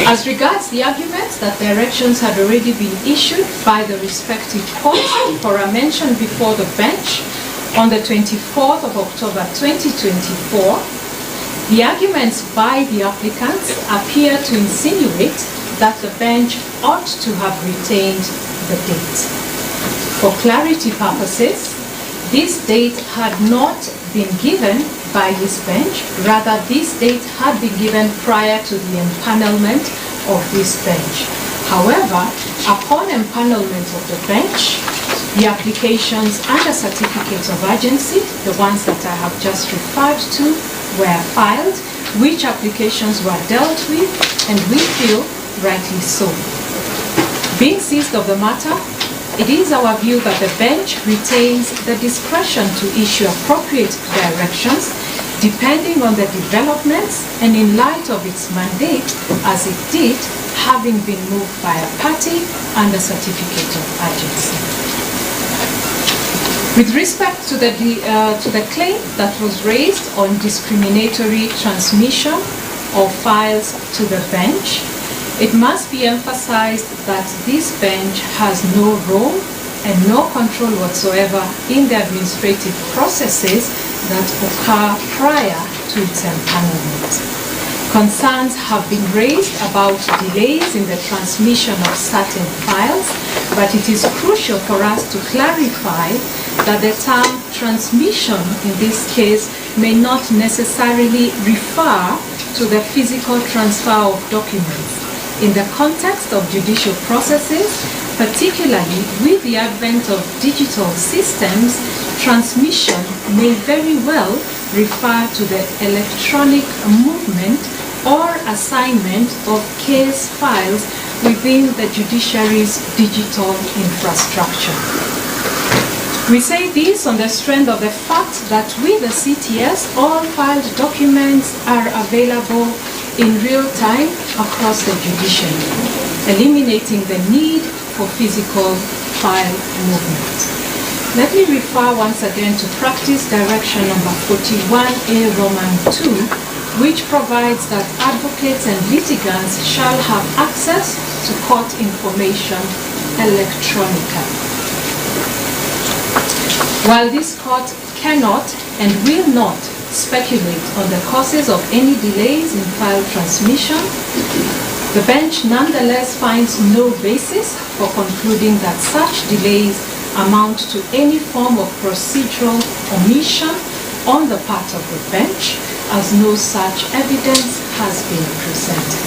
As regards the arguments that directions had already been issued by the respective courts for a mention before the bench on the 24th of October 2024, the arguments by the applicants appear to insinuate that the bench ought to have retained the date. For clarity purposes, this date had not been given by this bench, rather this date had been given prior to the empanelment of this bench. However, upon empanelment of the bench, the applications under certificates of urgency, the ones that I have just referred to, were filed, which applications were dealt with, and we feel rightly so. Being seized of the matter, it is our view that the bench retains the discretion to issue appropriate directions depending on the developments and in light of its mandate as it did, having been moved by a party under certificate of urgency. With respect to the claim that was raised on discriminatory transmission of files to the bench, it must be emphasized that this bench has no role and no control whatsoever in the administrative processes that occur prior to its empanelment. Concerns have been raised about delays in the transmission of certain files, but it is crucial for us to clarify that the term transmission in this case may not necessarily refer to the physical transfer of documents. In the context of judicial processes, particularly with the advent of digital systems, transmission may very well refer to the electronic movement or assignment of case files within the judiciary's digital infrastructure. We say this on the strength of the fact that with the CTS, all filed documents are available in real time across the judiciary, eliminating the need for physical file movement. Let me refer once again to Practice Direction number 41A Roman 2 which provides that advocates and litigants shall have access to court information electronically. While this court cannot and will not speculate on the causes of any delays in file transmission, the bench nonetheless finds no basis for concluding that such delays amount to any form of procedural omission on the part of the bench, as no such evidence has been presented.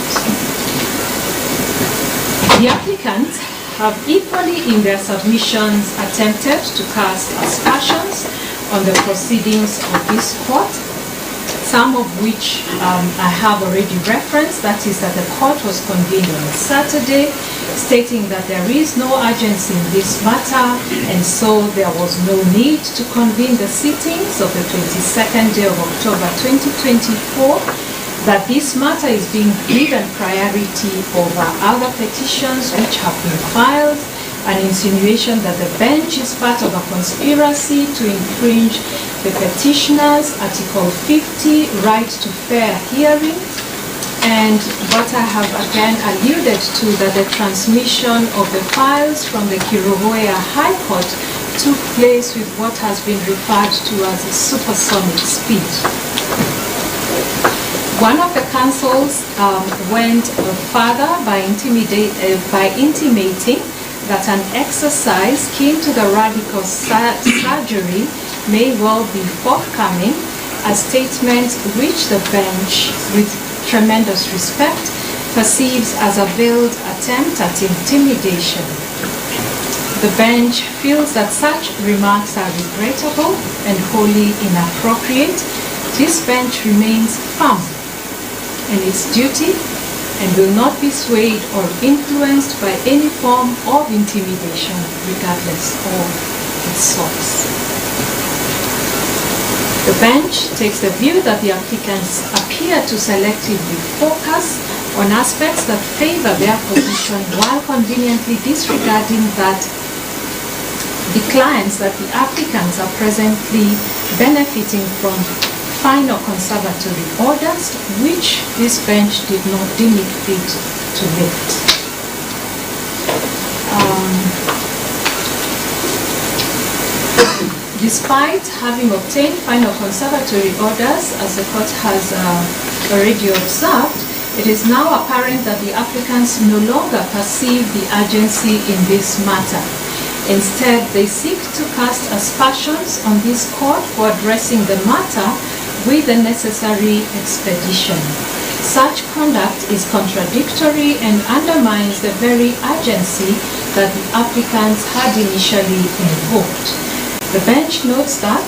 The applicants have equally in their submissions attempted to cast aspersions on the proceedings of this court, some of which I have already referenced. That is that the court was convened on a Saturday, stating that there is no urgency in this matter, and so there was no need to convene the sittings of the 22nd day of October 2024, that this matter is being given priority over other petitions which have been filed, an insinuation that the bench is part of a conspiracy to infringe the petitioner's Article 50 right to fair hearing, and what I have again alluded to, that the transmission of the files from the Kiruhoya High Court took place with what has been referred to as a supersonic speed. One of the counsels went further by intimating that an exercise akin to the radical surgery may well be forthcoming, a statement which the bench, with tremendous respect, perceives as a veiled attempt at intimidation. The bench feels that such remarks are regrettable and wholly inappropriate. This bench remains firm in its duty and will not be swayed or influenced by any form of intimidation, regardless of its source. The bench takes the view that the applicants appear to selectively focus on aspects that favor their position while conveniently disregarding that the clients that the applicants are presently benefiting from final conservatory orders, which this bench did not deem it fit to lift. Despite having obtained final conservatory orders, as the court has already observed, it is now apparent that the applicants no longer perceive the urgency in this matter. Instead, they seek to cast aspersions on this court for addressing the matter with the necessary expedition. Such conduct is contradictory and undermines the very urgency that the applicants had initially invoked. The bench notes that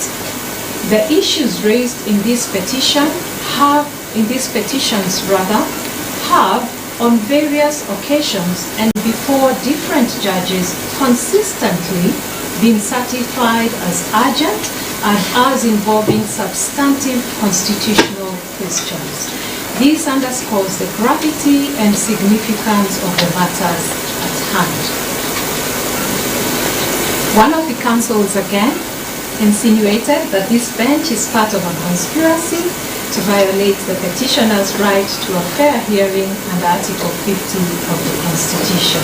the issues raised in this petitions have on various occasions and before different judges consistently been certified as urgent and as involving substantive constitutional questions. This underscores the gravity and significance of the matters at hand. One of the counsels again insinuated that this bench is part of a conspiracy to violate the petitioner's right to a fair hearing under Article 50 of the Constitution.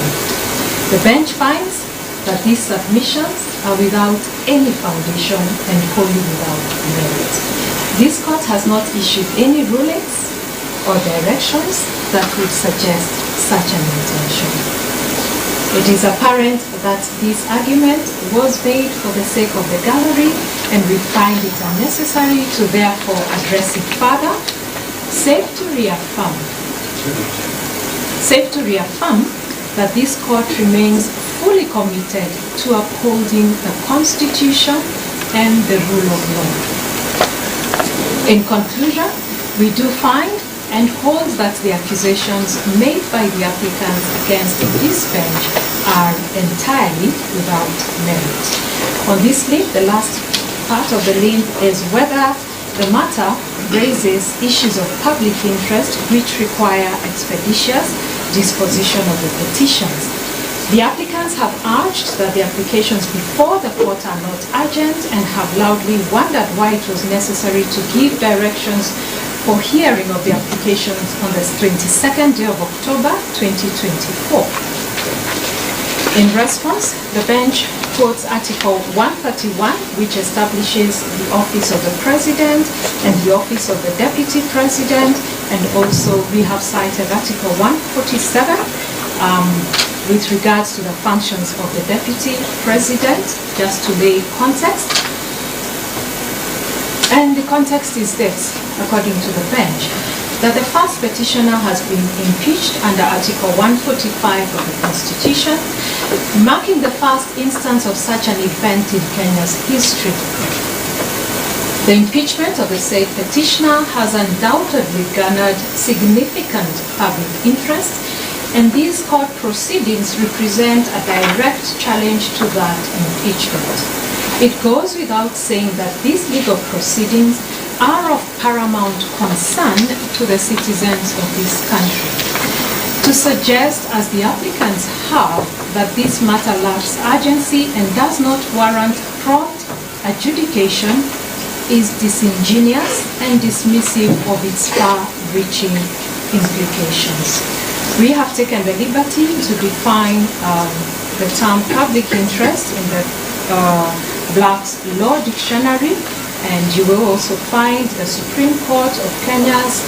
The bench finds that these submissions are without any foundation and wholly without merit. This court has not issued any rulings or directions that would suggest such an intention. It is apparent that this argument was made for the sake of the gallery, and we find it unnecessary to therefore address it further, save to reaffirm that this court remains fully committed to upholding the Constitution and the rule of law. In conclusion, we do find and hold that the accusations made by the applicants against this bench are entirely without merit. On this link, the last part of the link is whether the matter raises issues of public interest which require expeditious disposition of the petitions. The applicants have urged that the applications before the court are not urgent and have loudly wondered why it was necessary to give directions for hearing of the applications on the 22nd day of October 2024. In response, the bench quotes Article 131, which establishes the office of the President and the office of the Deputy President, and also we have cited Article 147 with regards to the functions of the Deputy President, just to lay context. And the context is this, according to the bench, that the first petitioner has been impeached under Article 145 of the Constitution, marking the first instance of such an event in Kenya's history. The impeachment of the said petitioner has undoubtedly garnered significant public interest, and these court proceedings represent a direct challenge to that impeachment. It goes without saying that these legal proceedings are of paramount concern to the citizens of this country. To suggest, as the applicants have, that this matter lacks urgency and does not warrant prompt adjudication is disingenuous and dismissive of its far-reaching implications. We have taken the liberty to define the term public interest in the Black's Law Dictionary, and you will also find the Supreme Court of Kenya's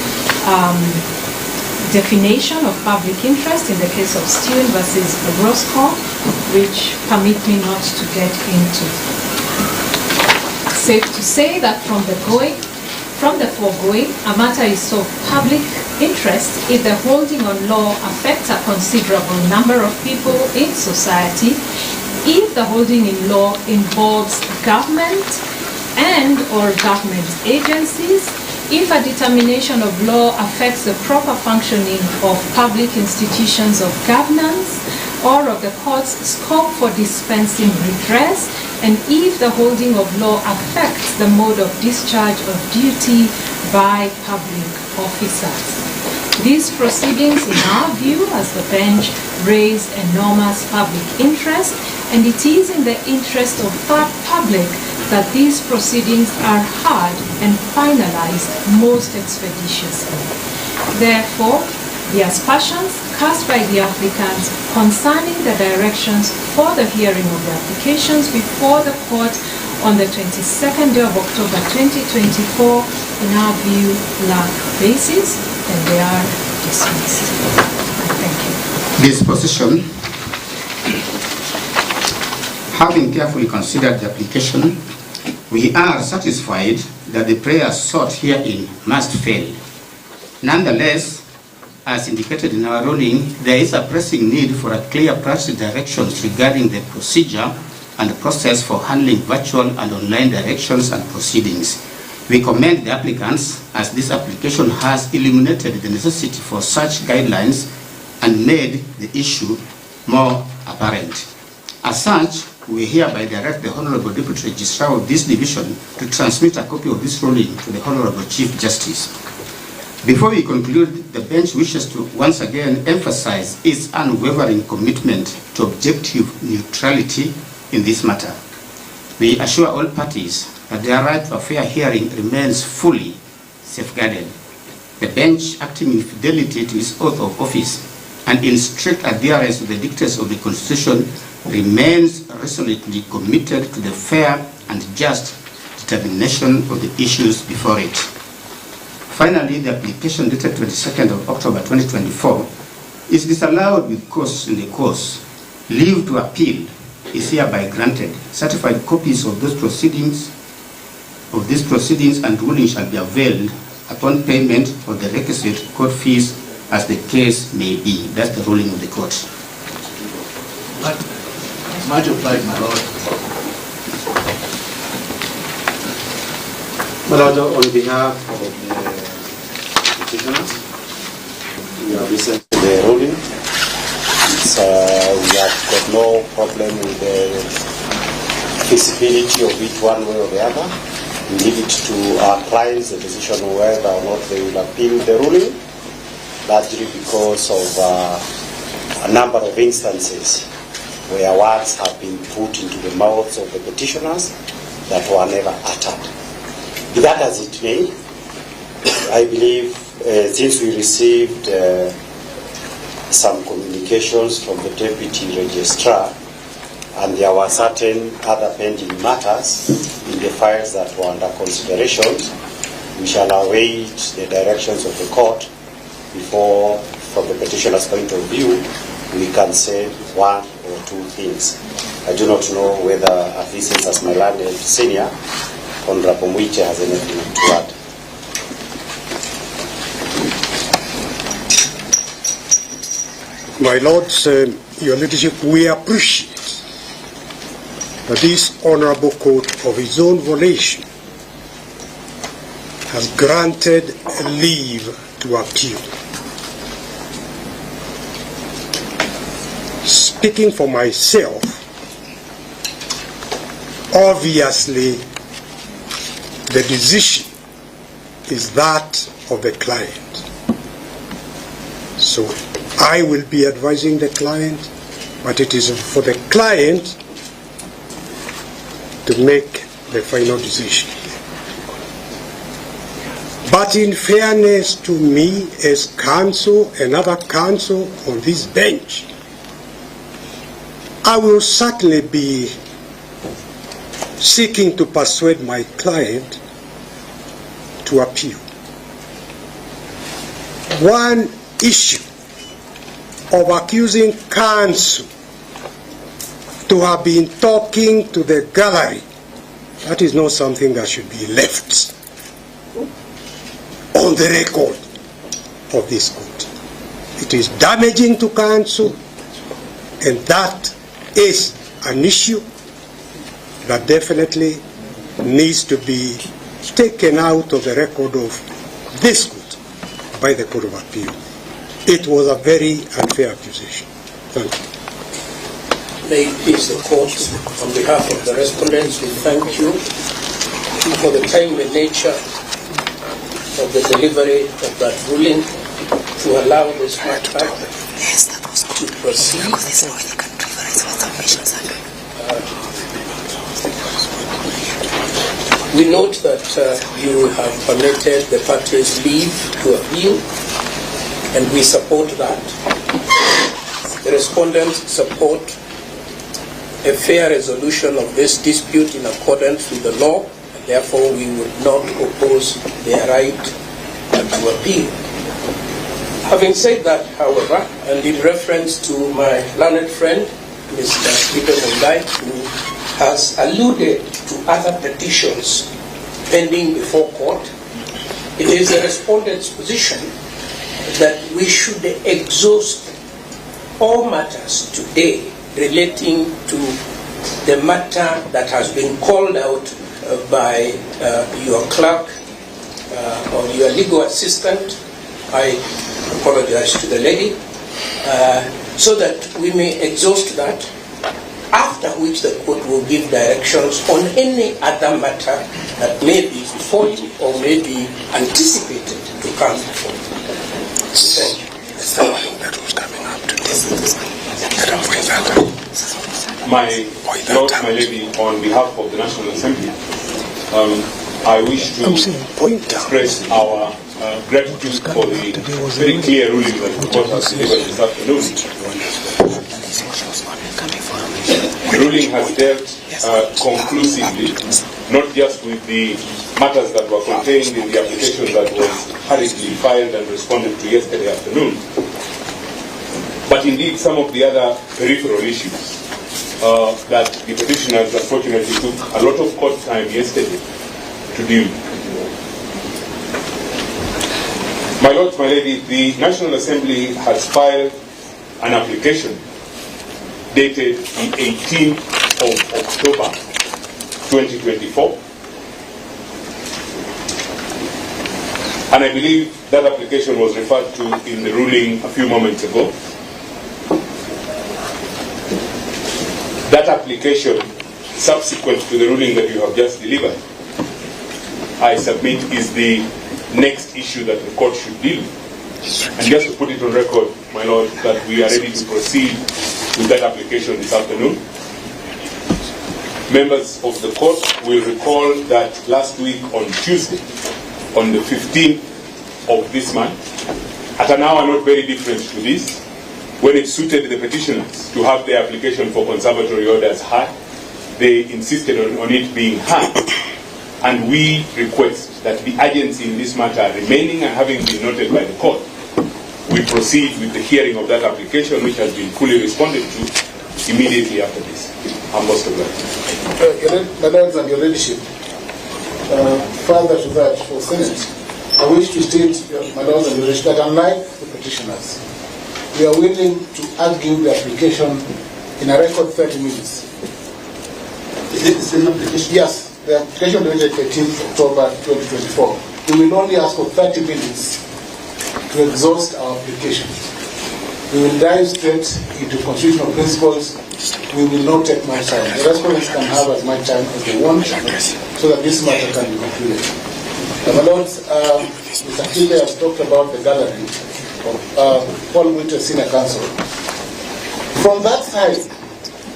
definition of public interest in the case of Stewart versus Roscoe, which permit me not to get into. Safe to say that from the foregoing, a matter is of public interest if the holding on law affects a considerable number of people in society, if the holding in law involves government and or government agencies, if a determination of law affects the proper functioning of public institutions of governance or of the court's scope for dispensing redress, and if the holding of law affects the mode of discharge of duty by public officers. These proceedings, in our view, as the bench, raise enormous public interest, and it is in the interest of the public that these proceedings are heard and finalized most expeditiously. Therefore, the aspersions cast by the applicants concerning the directions for the hearing of the applications before the court on the 22nd day of October 2024, in our view, lack basis and they are dismissed. Thank you. This position, having carefully considered the application, we are satisfied that the prayer sought herein must fail. Nonetheless, as indicated in our ruling, there is a pressing need for a clear practice directions regarding the procedure and process for handling virtual and online directions and proceedings. We commend the applicants as this application has illuminated the necessity for such guidelines and made the issue more apparent. As such, we hereby direct the Honorable Deputy Registrar of this division to transmit a copy of this ruling to the Honorable Chief Justice. Before we conclude, the bench wishes to once again emphasize its unwavering commitment to objective neutrality in this matter. We assure all parties that their right to a fair hearing remains fully safeguarded. The bench, acting in fidelity to its oath of office and in strict adherence to the dictates of the Constitution, remains resolutely committed to the fair and just determination of the issues before it. Finally, the application dated 22nd of October 2024 is disallowed with cause in the course. Leave to appeal is hereby granted. Certified copies of these proceedings and rulings shall be availed upon payment of the requisite court fees as the case may be. That's the ruling of the court. Much obliged, my lord. My lord, on behalf of the petitioners, we have listened to the ruling. We have got no problem with the feasibility of it one way or the other. We leave it to our clients the decision on whether or not they will appeal the ruling, largely because of a number of instances where words have been put into the mouths of the petitioners that were never uttered. Be that as it may, I believe since we received some communications from the Deputy Registrar, and there were certain other pending matters in the files that were under consideration, we shall await the directions of the court before, from the petitioner's point of view, we can say one or two things. I do not know whether, at this instance, my learned senior, Honorable Muite, has anything to add. My Lords, Your Leadership, we appreciate that this Honourable Court, of its own volition, has granted leave to appeal. Speaking for myself, obviously the decision is that of the client. So I will be advising the client, but it is for the client to make the final decision. But in fairness to me as counsel and other counsel on this bench, I will certainly be seeking to persuade my client to appeal. One issue of accusing counsel to have been talking to the gallery, that is not something that should be left on the record of this court. It is damaging to counsel, and that is an issue that definitely needs to be taken out of the record of this court by the Court of Appeal. It was a very unfair accusation. Thank you. May it please the court, on behalf of the respondents, we thank you for the timely nature of the delivery of that ruling to allow this matter to proceed. We note that you have permitted the parties leave to appeal, and we support that. The respondents support a fair resolution of this dispute in accordance with the law, and therefore we would not oppose their right to appeal. Having said that, however, and in reference to my learned friend, Mr. Stephen Mundai, who has alluded to other petitions pending before court, it is the respondent's position that we should exhaust all matters today relating to the matter that has been called out by your clerk or your legal assistant. I apologize to the lady, so that we may exhaust that, after which the court will give directions on any other matter that may be before you or may be anticipated to come before you. Thank you. My Lord, my lady, on behalf of the National Assembly, I wish to express our gratitude for the very clear ruling that the court has delivered this afternoon. The ruling has dealt conclusively, not just with the matters that were contained in the application that was hurriedly filed and responded to yesterday afternoon, but indeed some of the other peripheral issues that the petitioners unfortunately took a lot of court time yesterday to deal with. My lords, my lady, the National Assembly has filed an application dated the 18th of October 2024, and I believe that application was referred to in the ruling a few moments ago. That application, subsequent to the ruling that you have just delivered, I submit is the next issue that the court should deal with. And just to put it on record, my lord, that we are ready to proceed with that application this afternoon. Members of the court will recall that last week on Tuesday, on the 15th of this month at an hour not very different to this, when it suited the petitioners to have their application for conservatory orders heard. They insisted on it being heard. And we request that the urgency in this matter remaining and having been noted by the court, we proceed with the hearing of that application, which has been fully responded to immediately after this. I'm most obliged. My lords and your leadership, further to that, for Senate, I wish to state, my lords and your leadership, that unlike the petitioners, we are willing to argue the application in a record 30 minutes. Is it the same application? Yes. The application dated 13th October 2024. We will only ask for 30 minutes to exhaust our application. We will dive straight into constitutional principles. We will not take much time. The respondents can have as much time as they want so that this matter can be concluded. My lords, Mr. Kibe has talked about the gallery of Paul Mwite Senior Counsel. From that side,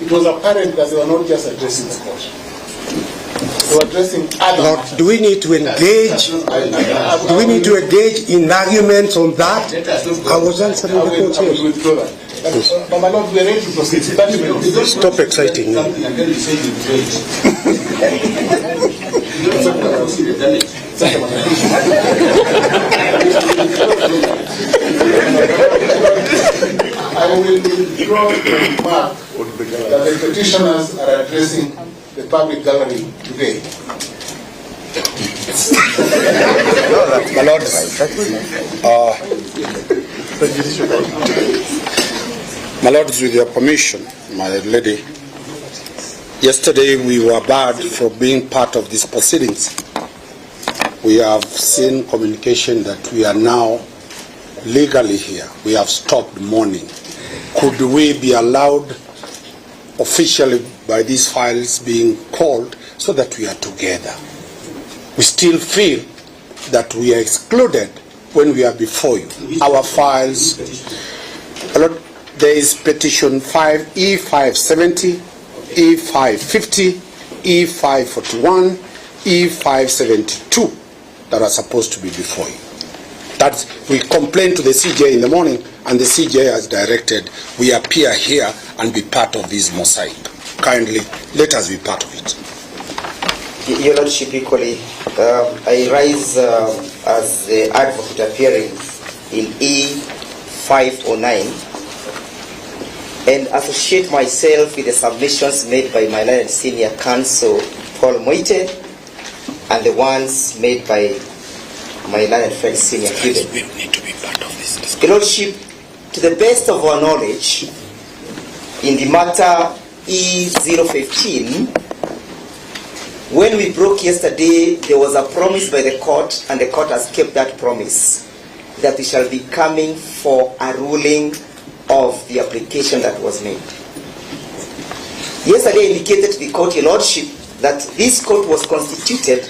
it was apparent that they were not just addressing the court. They were addressing other matters. Do we need to engage? Do we need to engage in arguments on that? I was answering the court here. I will withdraw that. But my lord, we are ready to proceed. Stop exciting me. I will withdraw the remark that the petitioners are addressing the public gallery today. My lord, my lords, with your permission, my lady, yesterday we were barred from being part of these proceedings. We have seen communication that we are now legally here. We have stopped mourning. Could we be allowed officially by these files being called so that we are together? We still feel that we are excluded when we are before you. Our files, there is petition 5, E570, E550, E541, E572 that are supposed to be before you. That's, we complained to the CJ in the morning, and the CJ has directed we appear here and be part of this mosaic. Kindly, let us be part of it. Your Lordship, equally, I rise as the advocate appearing in E509 and associate myself with the submissions made by my learned senior counsel, Paul Mwite, and the ones made by my learned friend, Senior Kibe. Your Lordship, to the best of our knowledge, in the matter E015, when we broke yesterday, there was a promise by the court, and the court has kept that promise, that we shall be coming for a ruling of the application that was made. Yesterday I indicated to the court, Your Lordship, that this court was constituted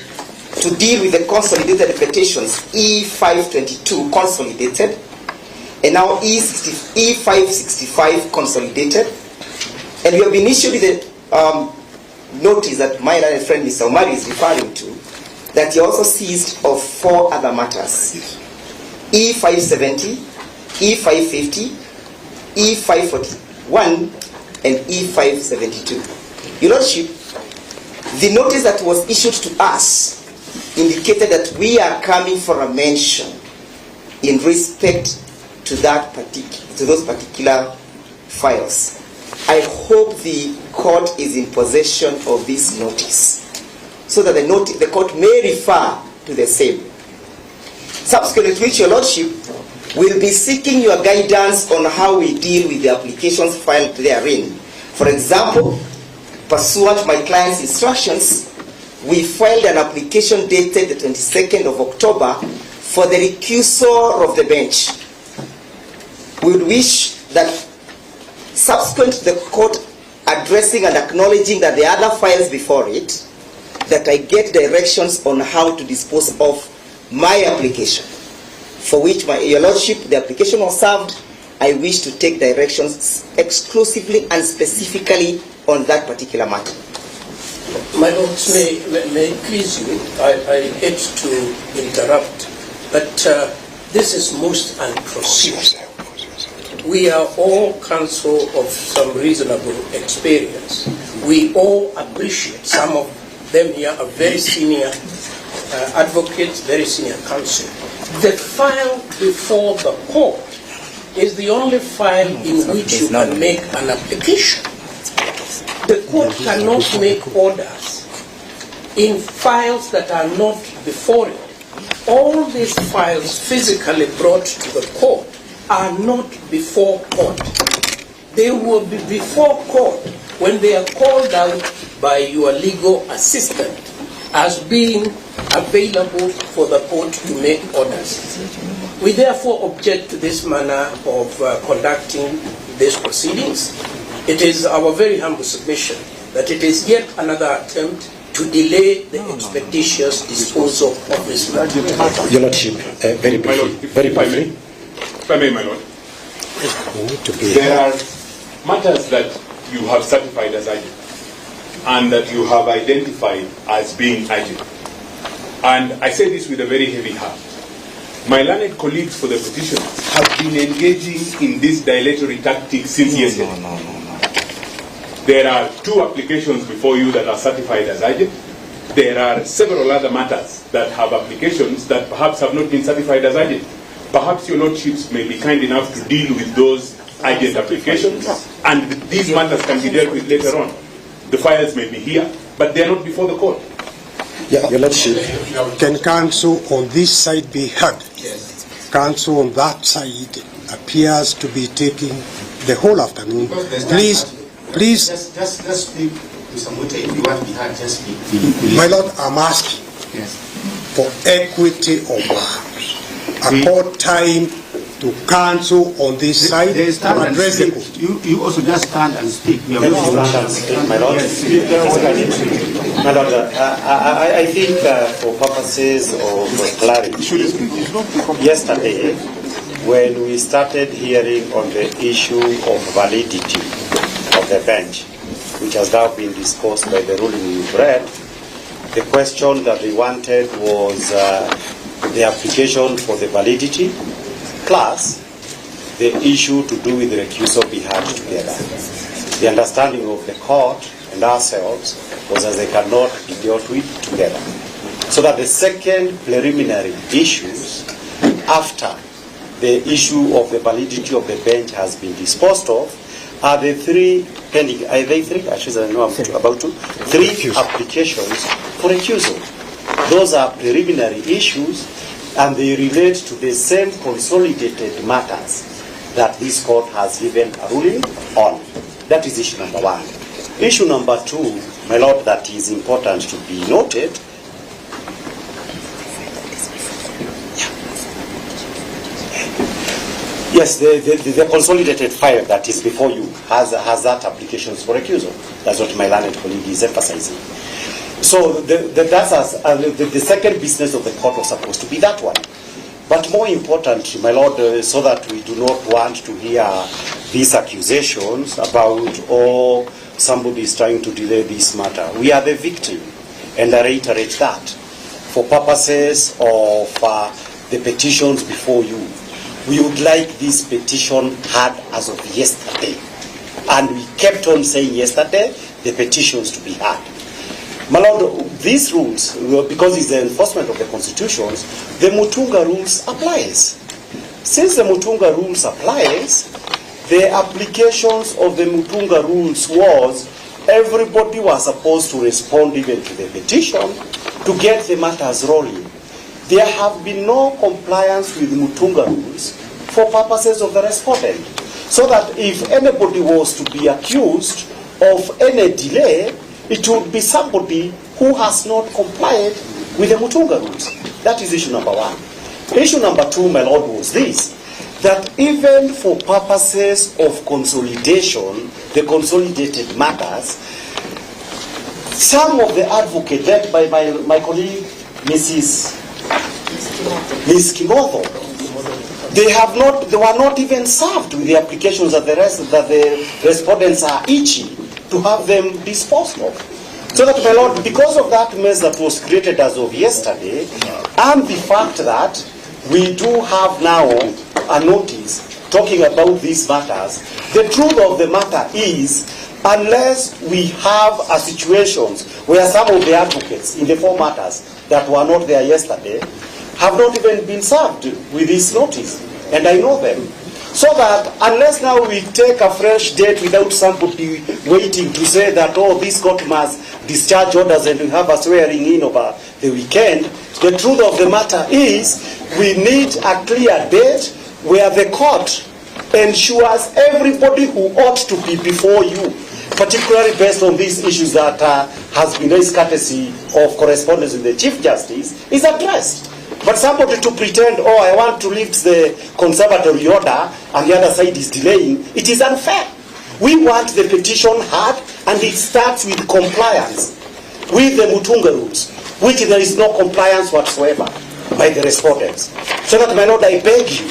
to deal with the consolidated petitions, E522 consolidated, and now E565 consolidated. And we have been issued with the notice that my learned friend Mr. Omari is referring to, that he also seized of 4 other matters: E570, E550, E541, and E572. Your Lordship, the notice that was issued to us indicated that we are coming for a mention in respect to those particular files. I hope the court is in possession of this notice, so that the court may refer to the same. Subsequently to which, Your Lordship, will be seeking your guidance on how we deal with the applications filed therein. For example, pursuant to my client's instructions, we filed an application dated the 22nd of October for the recusal of the bench. We would wish that subsequent to the court addressing and acknowledging that the other files before it, that I get directions on how to dispose of my application, for which, Your Lordship, the application was served. I wish to take directions exclusively and specifically on that particular matter. My lords, may it please you, I hate to interrupt, but this is most unprofessional. We are all counsel of some reasonable experience. We all appreciate, some of them here are very senior advocates, very senior counsel. The file before the court is the only file in which you can make an application. The court cannot make orders in files that are not before it. All these files physically brought to the court are not before court. They will be before court when they are called out by your legal assistant as being available for the court to make orders. We therefore object to this manner of conducting these proceedings. It is our very humble submission that it is yet another attempt to delay the expeditious disposal of this matter. Your Lordship, very briefly. If I may, my Lord. There are matters that you have certified as urgent and that you have identified as being urgent. And I say this with a very heavy heart. My learned colleagues for the petitions have been engaging in this dilatory tactic since yesterday. There are 2 applications before you that are certified as urgent. There are several other matters that have applications that perhaps have not been certified as urgent. Perhaps your Lordships may be kind enough to deal with those urgent applications, and these matters can be dealt with later on. The files may be here, but they are not before the court. Yeah, Your Lordship. Can counsel on this side be heard? Yes. Counsel on that side appears to be taking the whole afternoon. Please. Just speak, Mr. Mute, if you want to be heard, just speak. My Lord, I'm asking for equity of arms. Accord time to counsel on this side to address the court. You also just stand and speak. My Lord, I think for purposes of clarity, yesterday when we started hearing on the issue of validity of the bench, which has now been discussed by the ruling you've read, the question that we wanted was the application for the validity plus the issue to do with the recusal be had together. The understanding of the court and ourselves was that they cannot be dealt with together. So that the second preliminary issues after the issue of the validity of the bench has been disposed of are the 3 pending, are they 3? Actually, I know I'm about to. 3 applications for recusal. Those are preliminary issues and they relate to the same consolidated matters that this court has given a ruling on. That is issue number 1. Issue number 2, my Lord, that is important to be noted. Yes, the consolidated file that is before you has that applications for recusal. That's what my learned colleague is emphasizing. So the second business of the court was supposed to be that one. But more importantly, my Lord, so that we do not want to hear these accusations about, oh, somebody is trying to delay this matter. We are the victim, and I reiterate that. For purposes of the petitions before you, we would like this petition had as of yesterday. And we kept on saying yesterday, the petitions to be had. My Lord, these rules, because it's the enforcement of the constitutions, the Mutunga rules applies. Since the Mutunga rules applies, the applications of the Mutunga rules was everybody was supposed to respond even to the petition to get the matters rolling. There have been no compliance with Mutunga rules for purposes of the respondent. So that if anybody was to be accused of any delay, it would be somebody who has not complied with the Mutunga rules. That is issue number 1. Issue number 2, my Lord, was this, that even for purposes of consolidation, the consolidated matters, some of the advocates led by my colleague, Ms. Kimotho, they were not even served with the applications that the respondents are itchy to have them disposed of. So that, my Lord, because of that mess that was created as of yesterday, and the fact that we do have now a notice talking about these matters. The truth of the matter is, unless we have a situation where some of the advocates in the four matters that were not there yesterday have not even been served with this notice, and I know them. So that unless now we take a fresh date without somebody waiting to say that, oh, this court must discharge orders and we have a swearing in over the weekend, the truth of the matter is we need a clear date where the court ensures everybody who ought to be before you, particularly based on these issues that has been raised courtesy of correspondence with the Chief Justice, is addressed. But somebody to pretend, oh, I want to lift the conservatory order and the other side is delaying, it is unfair. We want the petition heard, and it starts with compliance with the Mutunga rules, which there is no compliance whatsoever by the respondents. So that, my Lord, I beg you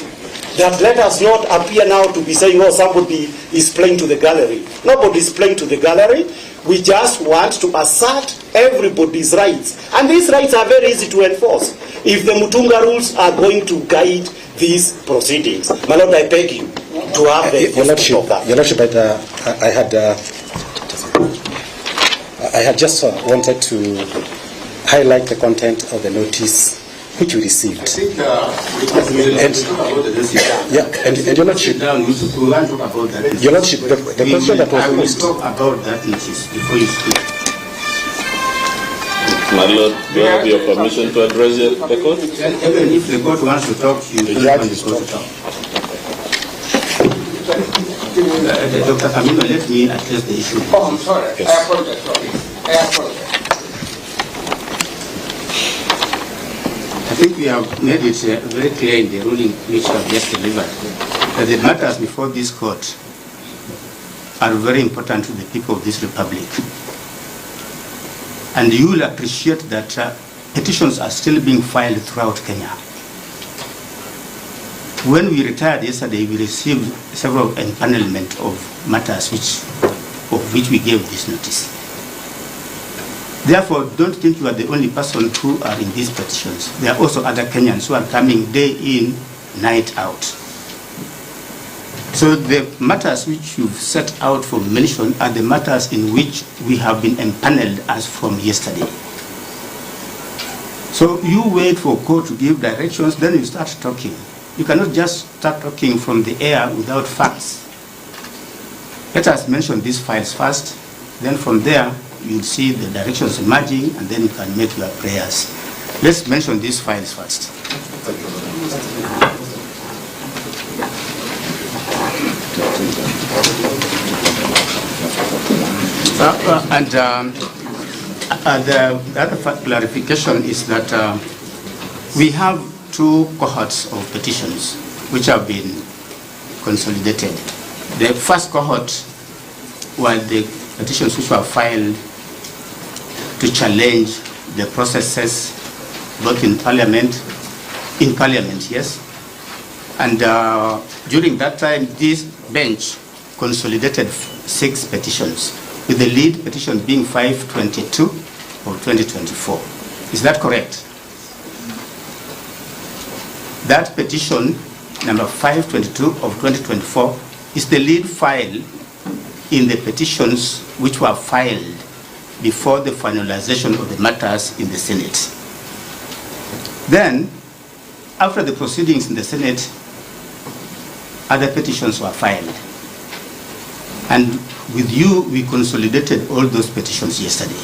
that let us not appear now to be saying, oh, somebody is playing to the gallery. Nobody is playing to the gallery. We just want to assert everybody's rights. And these rights are very easy to enforce if the Mutunga rules are going to guide these proceedings. My Lord, I beg you to have the enforcement of that. Your Lordship, I had just wanted to highlight the content of the notice which we received. I think and Your Lordship, Your Lordship, the question that was posed. I will talk about that notice before you speak. My Lord, do I have your permission to address the court? Even if the court wants to talk, you don't want the court to talk. Dr. Camilo, let me address the issue. Oh, I'm sorry. Yes. I apologize. Sorry. I apologize. I think we have made it very clear in the ruling which we have just delivered that the matters before this court are very important to the people of this republic. And you will appreciate that petitions are still being filed throughout Kenya. When we retired yesterday, we received several empanelment of matters of which we gave this notice. Therefore, don't think you are the only person who are in these petitions. There are also other Kenyans who are coming day in, night out. So the matters which you've set out for mention are the matters in which we have been empaneled as from yesterday. So you wait for court to give directions, then you start talking. You cannot just start talking from the air without facts. Let us mention these files first, then from there you'll see the directions emerging, and then you can make your prayers. Let's mention these files first. The other clarification is that we have two cohorts of petitions which have been consolidated. The first cohort were the petitions which were filed to challenge the processes both in Parliament, yes. And during that time, this bench consolidated 6 petitions, with the lead petition being 522 of 2024. Is that correct? That petition, number 522 of 2024, is the lead file in the petitions which were filed before the finalization of the matters in the Senate. Then, after the proceedings in the Senate, other petitions were filed. And with you, we consolidated all those petitions yesterday.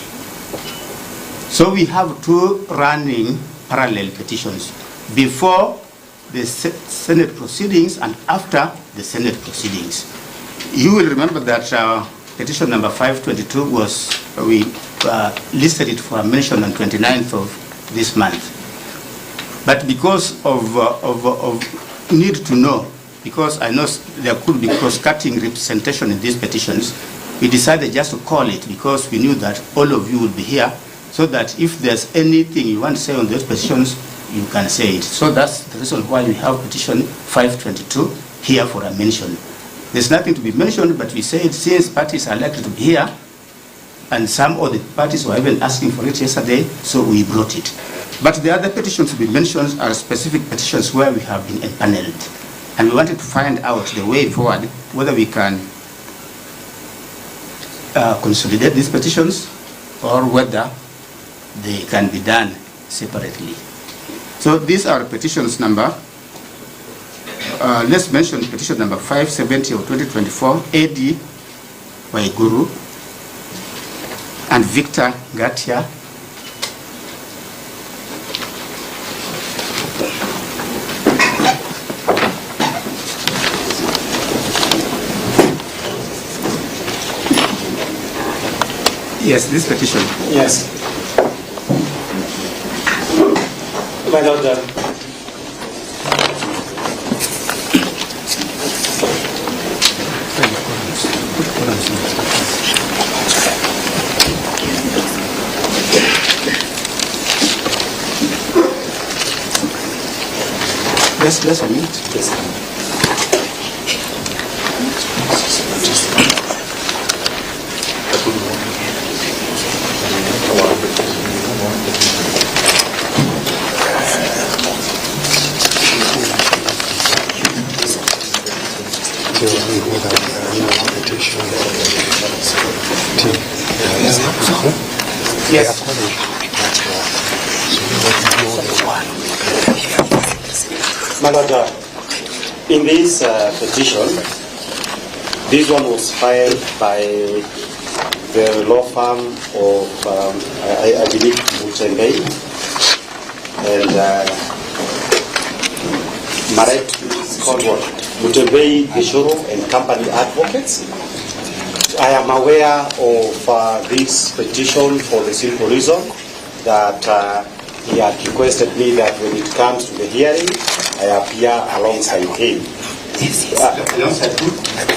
So we have 2 running parallel petitions before the Senate proceedings and after the Senate proceedings. You will remember that petition number 522 was, we listed it for a mention on 29th of this month. But because of need to know, because I know there could be cross-cutting representation in these petitions, we decided just to call it because we knew that all of you would be here, so that if there's anything you want to say on those petitions, you can say it. So that's the reason why we have petition 522 here for a mention. There's nothing to be mentioned, but we said since parties are likely to be here, and some of the parties were even asking for it yesterday, so we brought it. But the other petitions to be mentioned are specific petitions where we have been empaneled. And we wanted to find out the way forward, whether we can consolidate these petitions or whether they can be done separately. So these are petitions number, let's mention petition number 570 of 2024, AD Waiguru and Victor Gatia. Yes, this petition. Yes. My Lord, Let's unmute. Yes. Yes. My Lord, in this petition, this one was filed by the law firm of, I believe, Mutembei and Maret, called what? Mutembei, Gishoro and Company Advocates. I am aware of this petition for the simple reason that he had requested me that when it comes to the hearing, I appear alongside him. Alongside who?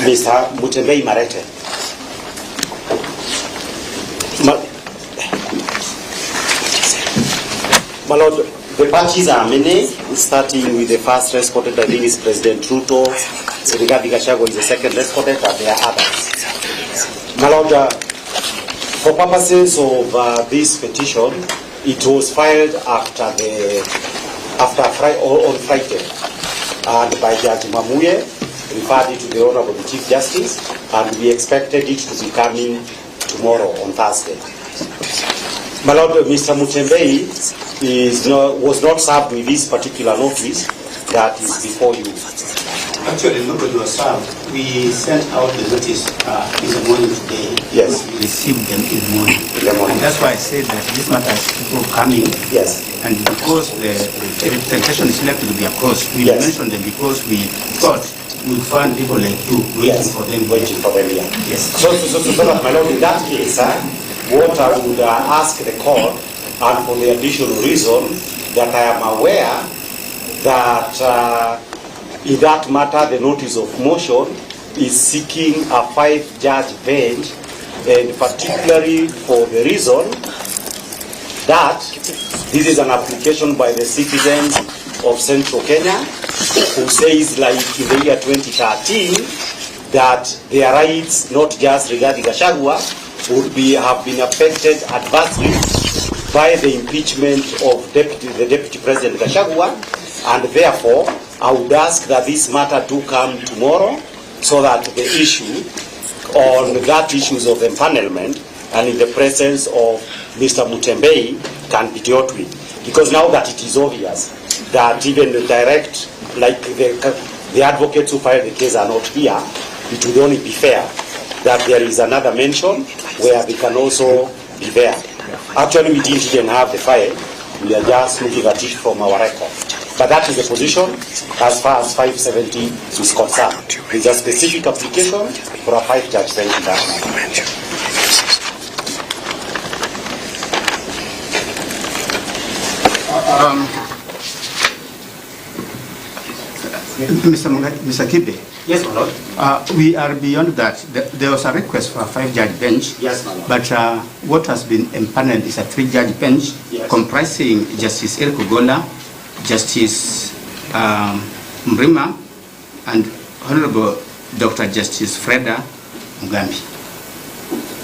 Mr. Mutembei Marete. My Lord, the parties are many, starting with the first respondent, I think is President Ruto, Rigathi Gachagua is the second respondent, and there are others. My Lord, for purposes of this petition, it was filed on Friday, and by Judge Mamuye, referred it to the Honorable Chief Justice, and we expected it to be coming tomorrow on Thursday. My Lord, Mr. Mutembei was not served with this particular notice that is before you. Actually, nobody was served. We sent out the notice in the morning today. Yes. We received them in the morning. And that's why I said that this matter is people coming. Yes. And because the representation is left to be across, we mentioned them because we thought we would find people like you waiting for them. Waiting for them, yeah. Yes. So my Lord, in that case, what I would ask the court, and for the additional reason that I am aware that in that matter, the notice of motion is seeking a 5-judge bench, and particularly for the reason that this is an application by the citizens of Central Kenya who says, like in the year 2013, that their rights, not just regarding Gachagua, would have been affected adversely by the impeachment of the Deputy President Gachagua, and therefore I would ask that this matter do come tomorrow so that the issue on that issues of empanelment and in the presence of Mr. Mutembei can be dealt with. Because now that it is obvious that even the direct, like the advocates who filed the case are not here, it would only be fair that there is another mention where they can also be there. Actually, we didn't even have the file. We are just looking at it from our record. But that is the position as far as 570 is concerned. It's a specific application for a 5-judge bench in that matter. Mr. Kibe. Yes, my Lord. We are beyond that. There was a request for a 5-judge bench. Yes, my Lord. But what has been empaneled is a 3-judge bench comprising Justice El Kugola, Justice Mrima, and Honorable Dr. Justice Freda Mugambi.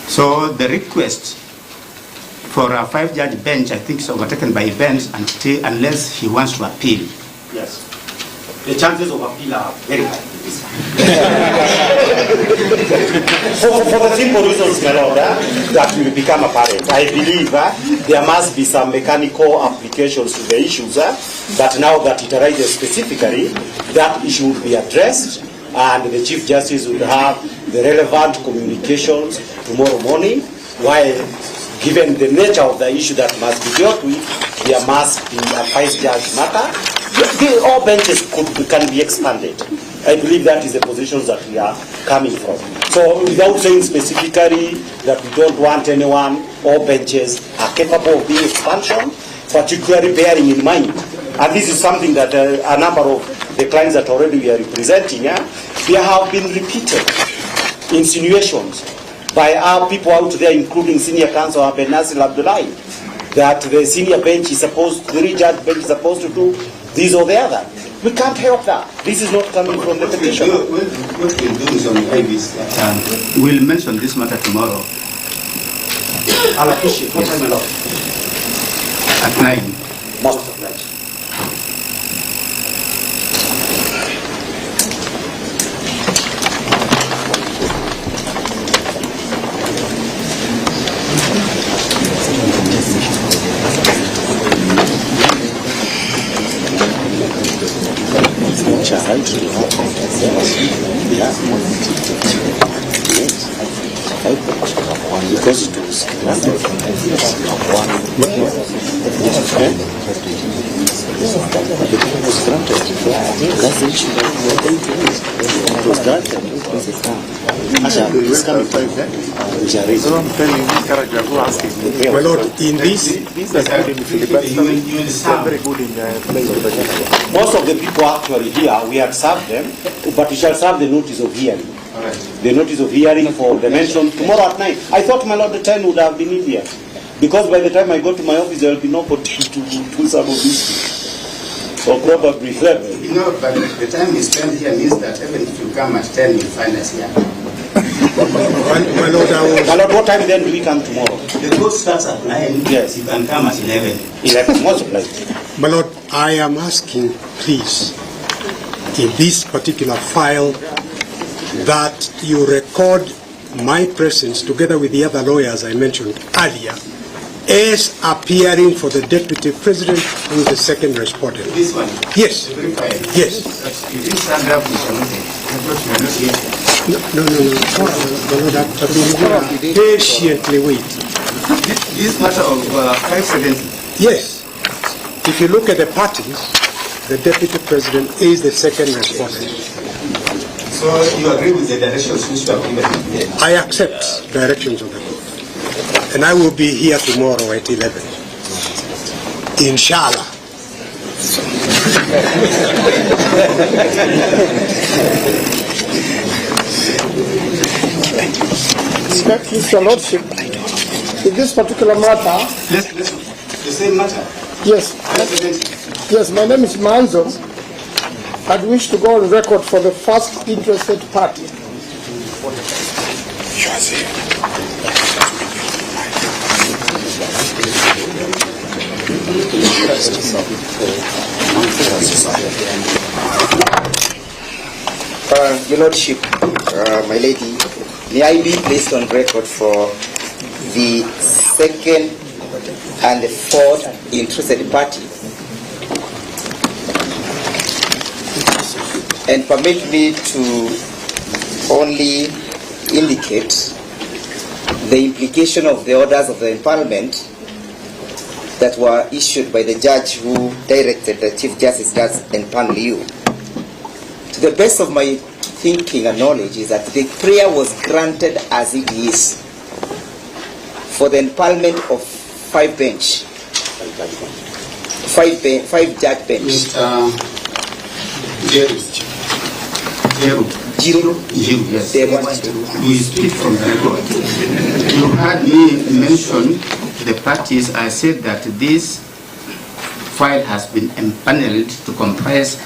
So the request for a 5-judge bench, I think it's overtaken by events unless he wants to appeal. Yes. The chances of appeal are very high. For the simple reasons, my Lord, that will become apparent. I believe there must be some mechanical applications to the issues, but now that it arises specifically, that issue will be addressed, and the Chief Justice will have the relevant communications tomorrow morning, while given the nature of the issue that must be dealt with, there must be a 5-judge matter. All benches can be expanded. I believe that is the positions that we are coming from. So without saying specifically that we don't want anyone, all benches are capable of being expanded, particularly bearing in mind, and this is something that a number of the clients that already we are representing, there have been repeated insinuations by our people out there, including Senior Counsel Nasir Abdullahi, that the senior bench is supposed, the 3-judge bench is supposed to do this or the other. We can't help that. This is not coming from the petition. What we'll do is on the we'll mention this matter tomorrow. I'll appreciate. What time, my Lord? At 9. Most of that. Because it was granted. My Lord, in this, most of the people actually here, we have served them, but we shall serve the notice of hearing. The notice of hearing for the mention tomorrow at 9. I thought, my Lord, the 10 would have been in here, because by the time I go to my office, there will be nobody to do some of this. Or probably 11. You know, but the time we spend here means that even if you come at 10, you'll find us here. my Lord, my Lord, what time then do we come tomorrow? The court starts at 9. Yes. You can come at 11. 11, most obliged. My Lord, I am asking, please, in this particular file, that you record my presence together with the other lawyers I mentioned earlier as appearing for the Deputy President, who is the second respondent. This one? Yes. Yes. You didn't stand up with No. Patiently wait. This matter of 570. Yes. If you look at the parties, the Deputy President is the second respondent. So you agree with the directions which you have given? I accept directions of the court. And I will be here tomorrow at 11. Inshallah. Mr. Lordship, in this particular matter... The same matter? Yes. Yes, my name is Manzo. I'd wish to go on record for the first interested party. Your Lordship, my lady, may I be placed on record for the second and the fourth interested party? And permit me to only indicate the implication of the orders of the empanelment that were issued by the judge who directed the Chief Justice does empanel you. To the best of my thinking and knowledge is that the prayer was granted as it is for the empanelment of 5-judge bench. Zero. Yes. We speak from the record. You heard me mention the parties. I said that this file has been empaneled to comprise